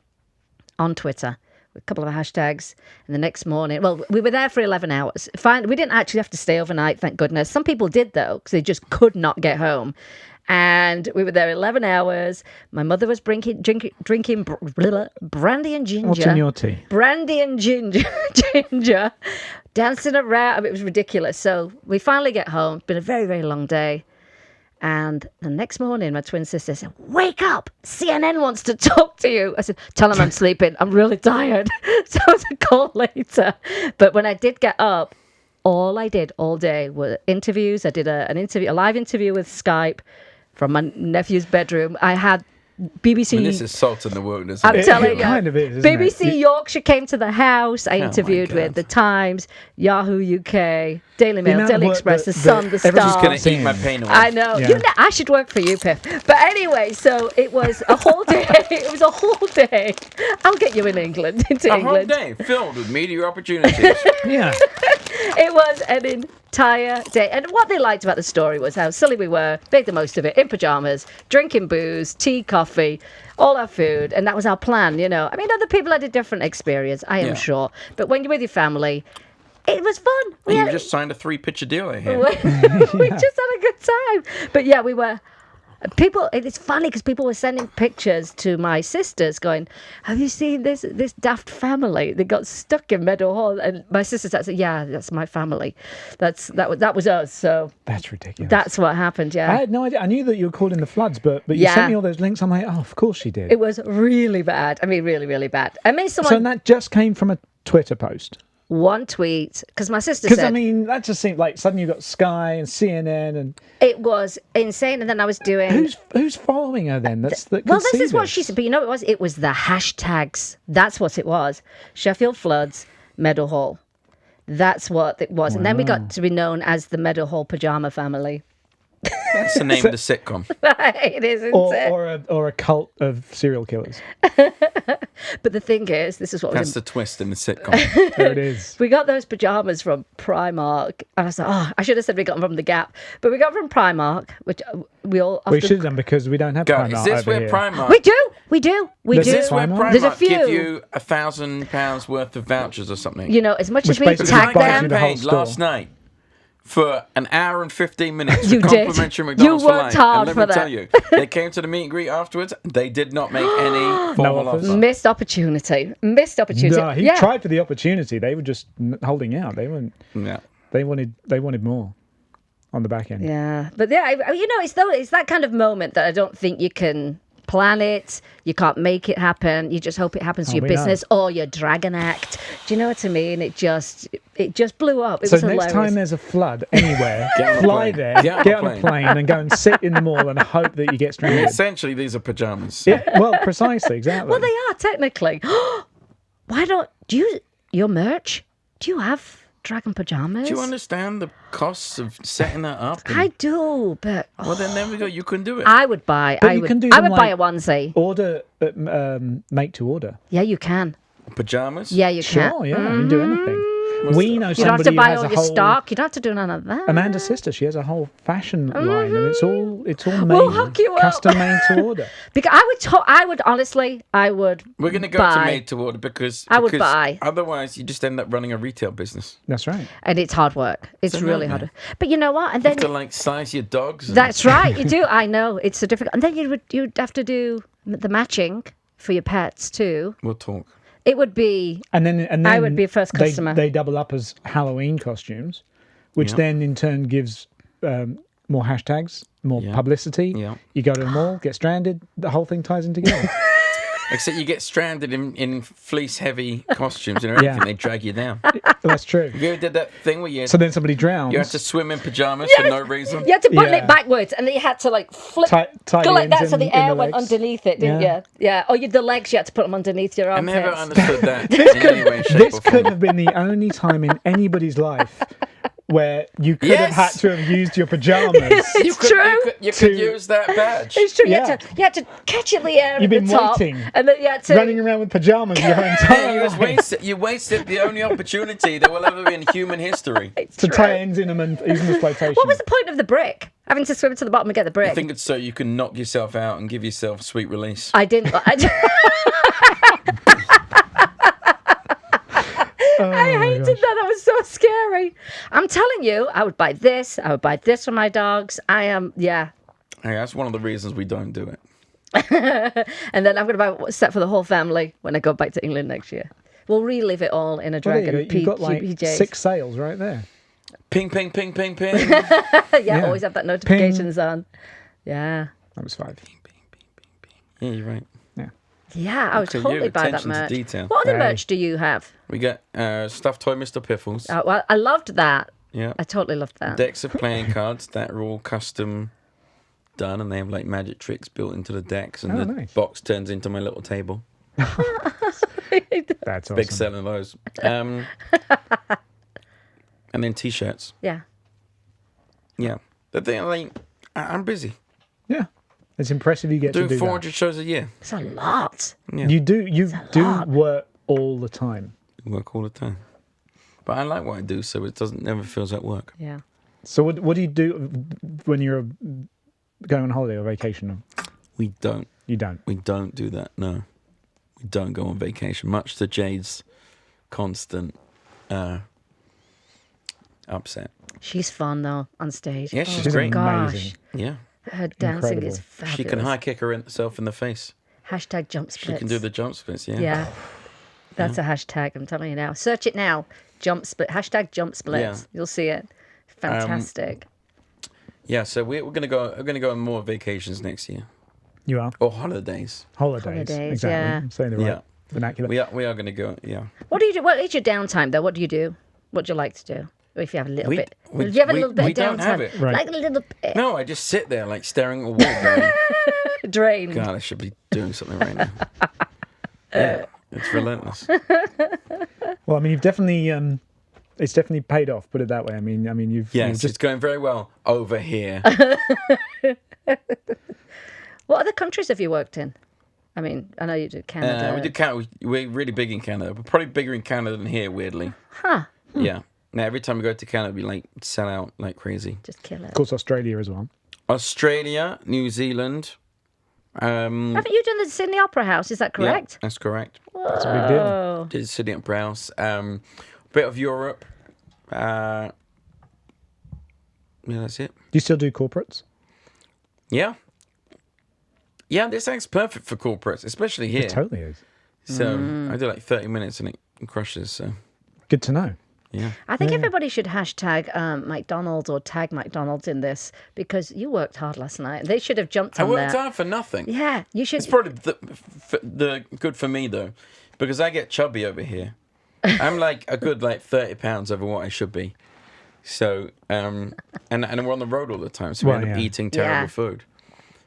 on Twitter. A couple of hashtags, and the next morning, well, we were there for 11 hours. Fine, we didn't actually have to stay overnight, thank goodness. Some people did, though, because they just could not get home. And we were there 11 hours. My mother was drinking brandy and ginger. What's in your tea? Brandy and ginger, dancing around. I mean, it was ridiculous. So we finally get home. It's been a very, very long day. And the next morning, my twin sister said, wake up, CNN wants to talk to you. I said, tell them I'm sleeping. I'm really tired. So I was a call later. But when I did get up, all I did all day were interviews. I did a live interview with Skype from my nephew's bedroom. I had BBC. I mean, this is salt in the wound, isn't I'm it? telling you. It kind of is, isn't BBC it? Yorkshire came to the house. I my interviewed God. with The Times, Yahoo UK, Daily Mail, amount of Daily work Express, The that Sun, The everyone's Star. Going to eat my pain away. I know. Yeah. I should work for you, Piff. But anyway, so it was a whole day. It was a whole day. I'll get you into England. A whole day filled with media opportunities. Yeah. It was an entire day. And what they liked about the story was how silly we were, made the most of it, in pajamas, drinking booze, tea, coffee, all our food. And that was our plan, you know. I mean, other people had a different experience, I am Yeah. sure. But when you're with your family, it was fun. And you just signed a 3-picture deal, I hear. We just had a good time. But yeah, we were... People, it's funny because people were sending pictures to my sisters going, have you seen this daft family? They got stuck in Meadowhall. And my sister said, yeah, that's my family. That was us. So That's ridiculous. that's what happened, yeah. I had no idea. I knew that you were called in the floods, but you Yeah. sent me all those links. I'm like, oh, of course she did. It was really bad. I mean, really, really bad. I mean, So that just came from a Twitter post. one tweet, because my sister Because said... I mean, that just seemed like suddenly you got Sky and CNN and it was insane. And then I was doing... who's following her then? That Well, could this see is what she said. But you know what it was? It was the hashtags. That's what it was. Sheffield floods, Meadowhall. That's what it was. And then we got to be known as the Meadowhall Pajama Family. That's the name of the sitcom. It is, isn't it? or a cult of serial killers. But the thing is, this is what That's was... the twist in the sitcom. There it is. We got those pajamas from Primark. And I was like, I should have said we got them from the Gap. But we got them from Primark, which we all often... We should have done because we don't have God, Primark is this over where here. Primark... We do. We do. There's do. this where There's a Primark few. give you £1,000 worth of vouchers or something. You know, as much Which as we basically tag buys you them, the whole paid store. last night for an hour and 15 minutes You for did. complimentary You McDonald's for worked life. hard And for let me that. tell you, they came to the meet and greet afterwards. They did not make any formal offers? offer. missed opportunity. No, he tried for the opportunity. They were just holding out. They weren't. Yeah. They wanted more on the back end. Yeah, but yeah, you know, it's that kind of moment that I don't think you can plan it. You can't make it happen. You just hope it happens to your we business or your dragon act. Do you know what I mean? It just blew up. It So was next hilarious. time there's a flood anywhere, Get on a fly plane. there, Get on a get on a plane. plane, and go and sit in the mall and hope that you get stranded. Essentially, these are pajamas. Yeah, well, precisely, exactly. Well, they are technically. Why don't your merch? Do you have dragon pajamas? Do you understand the costs of setting that up? I do, but Well, then there we go. You can do it. I would buy. But I you would. can do I them would buy like- a onesie. Order, make to order. Yeah, you can. Pajamas? Yeah, you can. Sure, yeah, you can do anything. We know You don't have somebody to who buy has all a your whole. stock. You don't have to do none of that. Amanda's sister, she has a whole fashion line, and it's all We'll made, hook you up. custom made to order. Because I would honestly, I would. We're going to go buy. to made to order because I would buy. Otherwise, you just end up running a retail business. That's right. And it's hard work. It's a really nightmare. hard. But you know what? And You then have to like size your dogs. And that's right. You do. I know it's so difficult. And then you'd have to do the matching for your pets too. We'll talk. It would be. And then I would be a first customer. They double up as Halloween costumes, which Yeah. then in turn gives more hashtags, more Yeah. publicity. Yeah. You go to the mall, get stranded, the whole thing ties in together. Except you get stranded in fleece-heavy costumes and Yeah. everything. They drag you down. That's true. Have you ever did that thing where you So then somebody drowns. you had to swim in pajamas for no reason? You had to button Yeah. it backwards, and then you had to like flip, Tie go the like ends that, so in the air the went legs. underneath it, didn't Yeah. you? Yeah. Or the legs, you had to put them underneath your I armpits. never understood that in any way, shape, This or could form. have been the only time in anybody's life where you could have had Yes. to have used your pajamas. It's true. You could To- use that badge. It's true. Yeah. You had to catch it in the air You've at been the top, waiting, and then you had to running around with pajamas your Yeah, entire life you wasted the only opportunity that will ever be in human history. It's to true. tie ends in them and use them as flotation. What was the point of the brick? Having to swim to the bottom and get the brick. I think it's so you can knock yourself out and give yourself sweet release. I didn't. I hated that. That was so scary. I'm telling you, I would buy this. I would buy this for my dogs. Yeah. Hey, that's one of the reasons we don't do it. And then I'm going to buy a set for the whole family when I go back to England next year. We'll relive it all in a Well, there dragon you go. You've got like PJs. 6 sales right there. Ping, ping, ping, ping, ping. Yeah, always have that notifications on. Yeah. That was 5. Yeah, you're right. Yeah, I would Look at totally you, buy that attention to merch. detail. What other Hey. merch do you have? We got stuffed toy Mr. Piffles. Well, I loved that. Yeah. I totally loved that. Decks of playing cards that are all custom done, and they have like magic tricks built into the decks, and Oh, the nice. box turns into my little table. That's awesome. Big selling those. And then t-shirts. Yeah. Yeah. The thing, like, I'm busy. Yeah. It's impressive you get Doing to do 400 shows a year. It's a lot. Yeah. that. You do lot. work all the time. Work all the time. But I like what I do, so it never feels like work. Yeah. So what do you do when you're going on holiday or vacation? We don't. You don't. We don't do that, no. We don't go on vacation, much to Jade's constant upset. She's fun though on stage. Yeah, she's oh, great. Gosh. Amazing. Yeah. Her dancing Incredible. is fabulous. She can high kick herself in the face. Hashtag jump splits. She can do the jump splits, yeah. Yeah. That's a hashtag, I'm telling you now. Search it now. Jump split. Hashtag jump splits. Yeah. You'll see it. Fantastic. Yeah, so we're gonna go on more vacations next year. You are. Or holidays. Holidays. Holidays, Exactly. yeah. I'm saying the right Yeah. vernacular. We are gonna go, yeah. What do you do? What is your downtime though? What do you do? What do you like to do? If you have a little We- bit. we- if you have a we- little bit we of don't downtime. have it. Right. Like a little bit. No, I just sit there like staring at a wall going, Drained. God, I should be doing something right now. Yeah, it's relentless. Well, I mean, you've definitely it's definitely paid off. Put it that way. I mean, you've Yes, you've it's just going very well over here. What other countries have you worked in? I mean, I know you did Canada. We did Canada. We're really big in Canada. We're probably bigger in Canada than here, weirdly. Huh. Yeah. Now, every time we go to Canada, we like sell out like crazy. Just kill it. of course Australia as well. Australia, New Zealand, Haven't you done the Sydney Opera House? Is that correct? Yeah, that's correct. That's a big deal. Did Sydney Opera House. Bit of Europe. Yeah, that's it. Do you still do corporates? Yeah. Yeah, this thing's perfect for corporates, especially here. It totally is. So I do like 30 minutes and it crushes. So Good to know. yeah. I think everybody should hashtag McDonald's or tag McDonald's in this because you worked hard last night. They should have jumped I on worked that. hard for nothing. Yeah, you should. It's probably the good for me though, because I get chubby over here. I'm like a good 30 pounds over what I should be. So and we're on the road all the time, so we end up eating terrible food.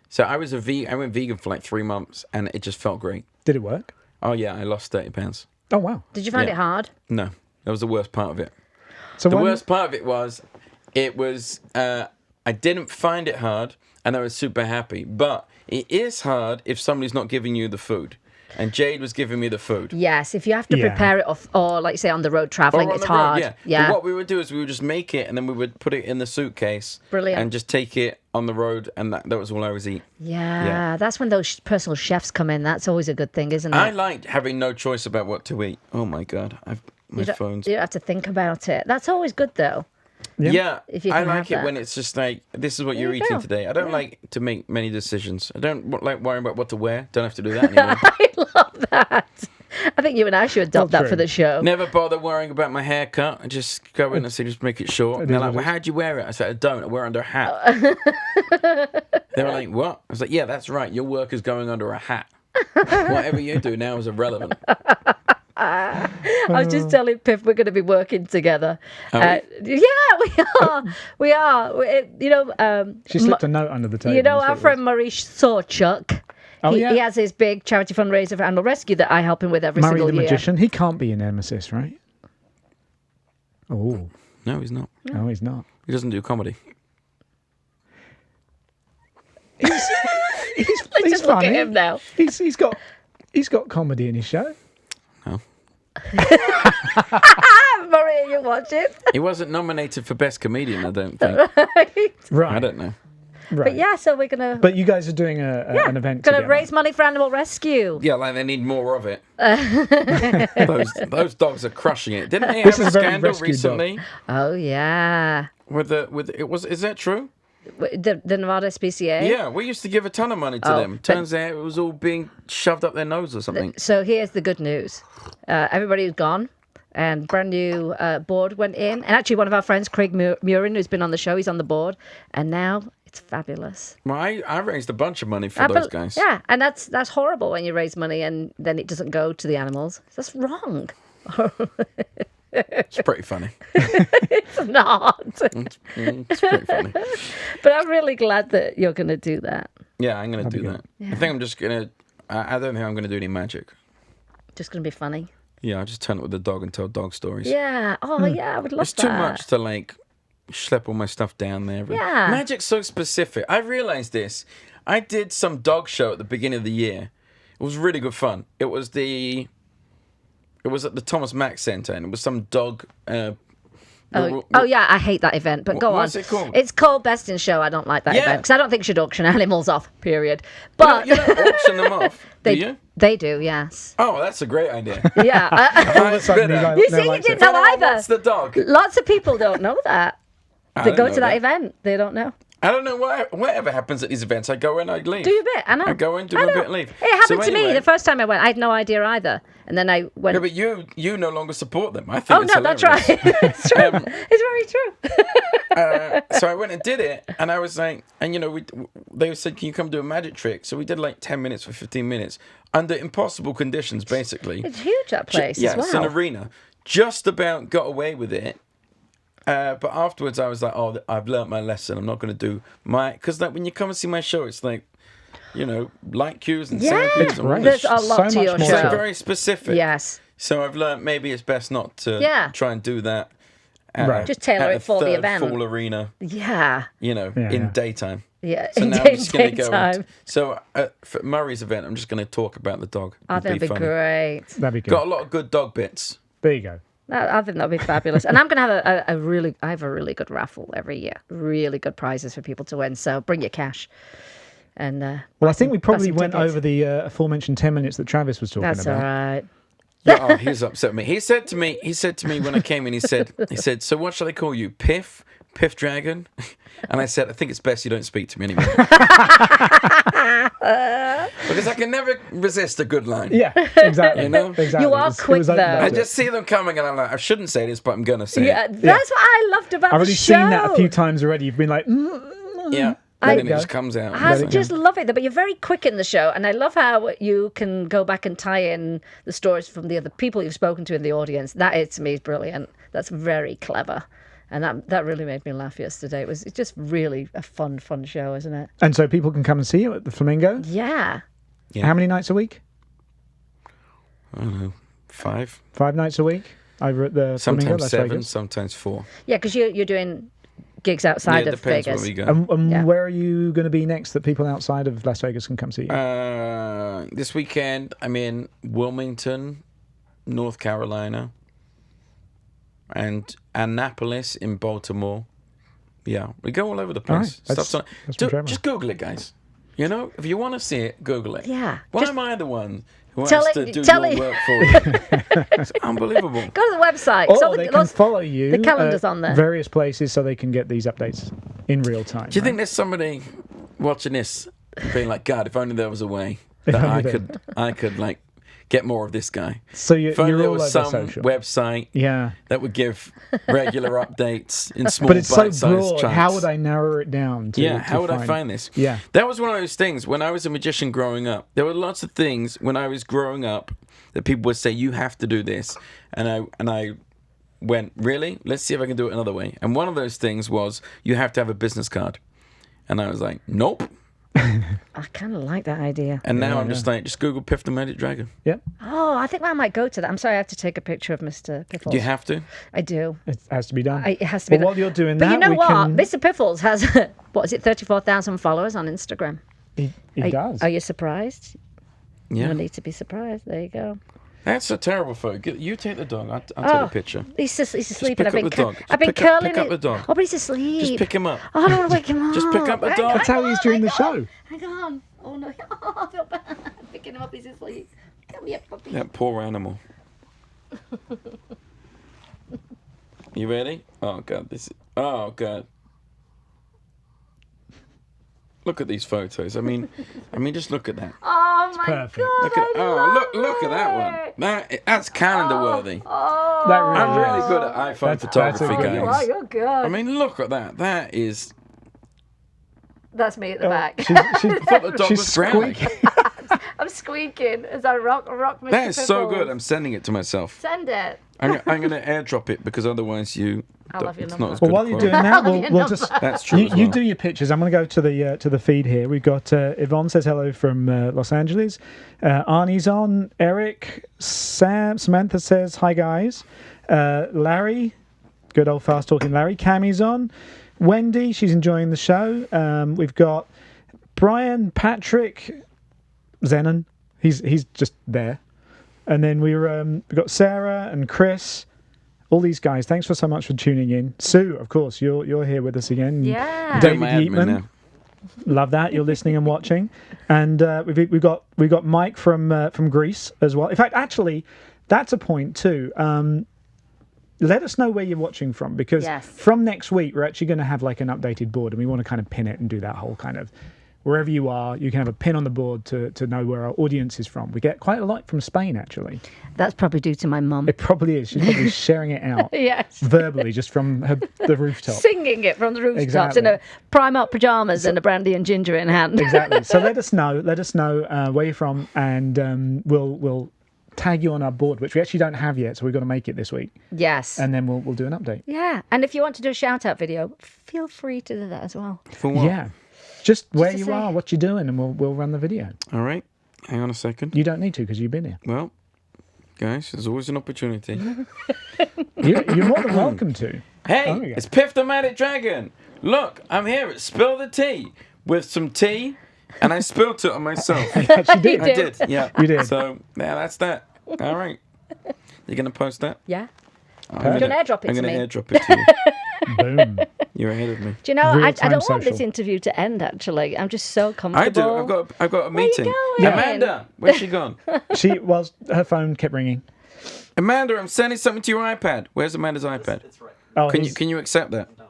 So I went vegan for 3 months, and it just felt great. Did it work? Oh yeah, I lost 30 pounds. Oh wow. Did you find it hard? No, that was the worst part of it. So The worst part of it was I didn't find it hard, and I was super happy. But it is hard if somebody's not giving you the food. And Jade was giving me the food. Yes, if you have to prepare it off, or like say on the road traveling, it's hard. Yeah. But what we would do is we would just make it, and then we would put it in the suitcase. Brilliant. And just take it on the road, and that was all I was eating. Yeah, that's when those personal chefs come in. That's always a good thing, isn't it? I liked having no choice about what to eat. Oh my God, my phone's. You don't have to think about it. That's always good though. Yeah, If you I can like have it that. when it's just like, this is what you're you eating go. today. I don't like to make many decisions. I don't like worrying about what to wear. Don't have to do that anymore. I love that. I think you and I should adopt that true. for the show. Never bother worrying about my haircut. I just go in and say, just make it short. And they're like, well, how do you wear it? I said, I don't. I wear it under a hat. They were like, what? I was like, yeah, that's right. Your work is going under a hat. Whatever you do now is irrelevant. I was just telling Piff we're going to be working together. Are Yeah, we are. We are. She slipped a note under the table. You know, that's what our it friend Murray Sawchuk. He has his big charity fundraiser for animal rescue that I help him with every Murray single the year. Magician. He can't be your nemesis, right? Oh. No, he's not. No, he's not. He doesn't do comedy. He's Just look funny. at him now. He's got comedy in his show. No. Murray, are you watching? He wasn't nominated for Best Comedian, I don't think. Right. I don't know. Right. But yeah, so we're going to... But you guys are doing an event Going to together. raise money for animal rescue. Yeah, like they need more of it. those dogs are crushing it. Didn't they This have a is a very scandal rescue dog. recently? Oh, yeah. Is that true? The Nevada SPCA? Yeah, we used to give a ton of money to them. Turns out it was all being shoved up their nose or something. So here's the good news. Everybody's gone. And brand new board went in. And actually one of our friends, Craig Murin, who's been on the show, he's on the board. And now it's fabulous. Well, I raised a bunch of money for those guys. Yeah, and that's horrible when you raise money and then it doesn't go to the animals. That's wrong. It's pretty funny. It's not. It's pretty funny. But I'm really glad that you're going to do that. Yeah, I'm going to do That'd that. be good. I think I'm just going to... I don't think I'm going to do any magic. Just going to be funny. Yeah, I'll just turn it with the dog and tell dog stories. Yeah. Oh, yeah, I would love It's that. too much to schlep all my stuff down there. Yeah. Magic's so specific. I realized this. I did some dog show at the beginning of the year. It was really good fun. It was at the Thomas Mack Centre, and it was some dog. Oh yeah, I hate that event. But go on. What's it called? It's called Best in Show. I don't like that Yeah. event because I don't think you should auction animals off. Period. But You don't auction them off, do you? They do. Yes. Oh, that's a great idea. Yeah. All of a sudden, Bidder. You see, you didn't know either. What's the dog? Lots of people don't know that. I They don't go know to that event. They don't know. I don't know whatever happens at these events. I go in, I leave. Do your bit. I know. I go in, do I my know. bit, and leave. It happened So to me anyway- the first time I went. I had no idea either. And then I went. Yeah, but you no longer support them. I think Oh it's no, that's hilarious. right. It's true. It's very true. So I went and did it, and I was like, and they said, can you come do a magic trick? So we did 10 minutes for 15 minutes under impossible conditions, basically. It's huge, that place Yeah, as well. it's an arena. Just about got away with it. But afterwards, I was like, oh, I've learnt my lesson. I'm not going to do because when you come and see my show, it's light cues and sound Yeah, cues. And all right. this there's a lot So to much your more It's show. very specific. Yes. So I've learnt maybe it's best not to Yeah. try and do that. Right. Just tailor at it a for the third event. full arena, Yeah. Yeah. daytime. Yeah. So in now I'm just going to go. daytime. So for Murray's event, I'm just going to talk about the dog. I It'd think that'd be funny. great. That'd be good. Got a lot of good dog bits. There you go. I think that'd be fabulous. And I'm going to have I have a really good raffle every year. Really good prizes for people to win. So bring your cash. And well, I think we probably went over the aforementioned 10 minutes that Travis was talking That's about. All right. Yeah, he was upset with me. He said to me when I came in, he said, so what shall I call you? Piff Dragon? And I said, I think it's best you don't speak to me anymore. Because I can never resist a good line. Yeah, exactly. You know? Exactly. You are quick, though. I just see them coming and I'm like, I shouldn't say this, but I'm going to say Yeah, it. that's what I loved about I've the already show. seen that a few times already. You've been like, Yeah. And then it just comes out. I just love it, but you're very quick in the show, and I love how you can go back and tie in the stories from the other people you've spoken to in the audience. That is, to me, is brilliant. That's very clever, and that really made me laugh yesterday. It's just really a fun show, isn't it? And so people can come and see you at the Flamingo? Yeah. How many nights a week? I don't know, 5. 5 nights a week over at the Flamingo, Sometimes Las 7, Vegas? sometimes 4. Yeah, because you're doing gigs outside of depends Vegas. where we go. And where are you going to be next that people outside of Las Vegas can come see you? This weekend, I'm in Wilmington, North Carolina, and Annapolis in Baltimore. Yeah, we go all over the place. All right. Just Google it, guys. You know, if you want to see it, Google it. Yeah. Why am I the one who has to do tell your it. work for you? It's unbelievable. Go to the website. Or they can follow you the calendar's at on there. various places so they can get these updates in real time. Do you think there's somebody watching this being like, God, if only there was a way that I could like get more of this guy. So If only you're there all was over some social. website that would give regular updates in small But it's so bite-sized broad. chunks. How would I narrow it down? How would I find this? Yeah. That was one of those things when I was a magician growing up. There were lots of things when I was growing up that people would say, you have to do this. And I went, really? Let's see if I can do it another way. And one of those things was, you have to have a business card. And I was like, nope. I kind of like that idea. And now I'm just like, just Google Piff the Magic Dragon. Yep. Oh, I think I might go to that. I'm sorry, I have to take a picture of Mr. Piffles. Do you have to? I do. It has to be done. It has to be done. While you're doing but that, you know we what? can... Mr. Piffles has, 34,000 followers on Instagram. He does. Are you surprised? Yeah. You need to be surprised. There you go. That's a terrible photo. You take the dog. I'll take a picture. He's asleep. pick And up the dog. I've been Just curling pick up the dog. Oh, but he's asleep. Just pick him up. Oh, I don't want to wake him up. Just pick up the dog. That's how he's during the show. Hang on. Oh, no. Oh, I feel bad. Picking him up. He's asleep. Come here, puppy. That poor animal. You ready? Oh, God. Oh, God. Look at these photos. I mean, just look at that. Oh, my perfect. God. Look at that one. That's calendar worthy. Oh. That really I'm really is. good at iPhone That's photography, a good You guys. are. You're good. I mean, look at that. That is. That's me at the back. I thought the dog She's was drowning. squeaking. I'm squeaking as I rock Mr. That is so Piffles. good. I'm sending it to myself. Send it. I'm going to airdrop it because otherwise I'll have your it's number. not as Well, good. while a you're quality. doing that, I'll have your we'll just... That's true. as You well. do your pictures. I'm going to go to the feed here. We've got Yvonne says hello from Los Angeles. Arnie's on. Eric, Sam, Samantha says hi guys. Larry, good old fast talking Larry. Cammy's on. Wendy, she's enjoying the show. We've got Brian, Patrick, Zenon. He's just there. And then we've got Sarah and Chris. All these guys, thanks so much for tuning in. Sue, of course, you're here with us again. Yeah. David My admin Yeatman, now. love that you're listening and watching. And we've got Mike from Greece as well. In fact, actually, that's a point too. Let us know where you're watching from because from next week we're actually going to have like an updated board, and we want to kind of pin it and do that whole kind of. Wherever you are, you can have a pin on the board to know where our audience is from. We get quite a lot from Spain, actually. That's probably due to my mum. It probably is. She's probably sharing it out Yes. verbally, just from the rooftop. Singing it from the rooftops Exactly. in a Primark pajamas and a brandy and ginger in hand. Exactly. So let us know where you're from, and we'll tag you on our board, which we actually don't have yet, so we've got to make it this week. Yes. And then we'll do an update. Yeah. And if you want to do a shout-out video, feel free to do that as well. For what? Yeah. Just where to you say. are, what you're doing, and we'll run the video. All right. Hang on a second. You don't need to because you've been here. Well, guys, there's always an opportunity. You're more than welcome to. Hey, Oh, yeah. it's Piff the Magic Dragon. Look, I'm here at Spill the Tea with some tea, and I spilled it on myself. Actually did. I did, yeah. You did. So, yeah, that's that. All right. You're going to post that? Yeah. I'm You're gonna airdrop it I'm to gonna me. airdrop it to you. Boom. You're ahead of me. Do you know, I Real-time don't want this social. interview to end, actually. I'm just so I comfortable. do. I've got a Where you meeting. going? Amanda, where's she gone? Her phone kept ringing. Amanda, I'm sending something to your iPad. Where's Amanda's iPad? It's right. Oh, Can you accept that? No.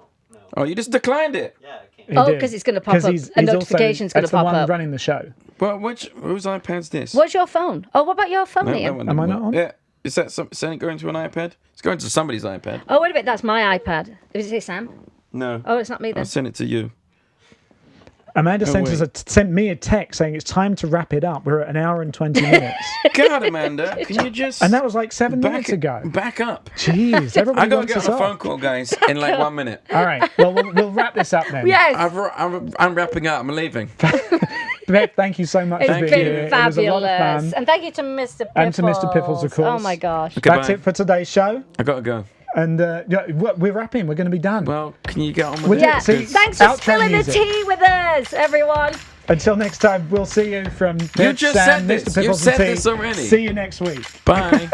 Oh, you just declined it. Yeah, I can't. he Oh, did. 'cause it's gonna pop 'Cause up. he's A also- notification's gonna that's the pop one up. running the show. Well, whose iPad's this? What's your phone? Oh, what about your phone, No, Liam? that one Am I didn't not work. on? Yeah. Is that something going to an iPad? It's going to somebody's iPad. Oh, wait a minute. That's my iPad. Is it Sam? No. Oh, it's not me then. I'll send it to you. Amanda sent me a text saying it's time to wrap it up. We're at an hour and 20 minutes. God, Amanda, can you just... And that was like 7 minutes ago. Back up. Jeez, everybody I got to wants get us on a off. phone call, guys, in like 1 minute. All right, well, we'll wrap this up then. Yes. I'm wrapping up. I'm leaving. Bev, thank you so much It's for being been here. It was a lot of fabulous. fun. And thank you to Mr. Piffles. And to Mr. Piffles, of course. Oh, my gosh. Okay, That's bye. it for today's show. I got to go. And we're wrapping. We're going to be done. Well, can you get on with Would it? you- Yeah. See, Thanks for outro spilling music. the tea with us, everyone. Until next time, we'll see you from You Piff, just Sam, said this. Mr. You Piffles said and T. this already. See you next week. Bye.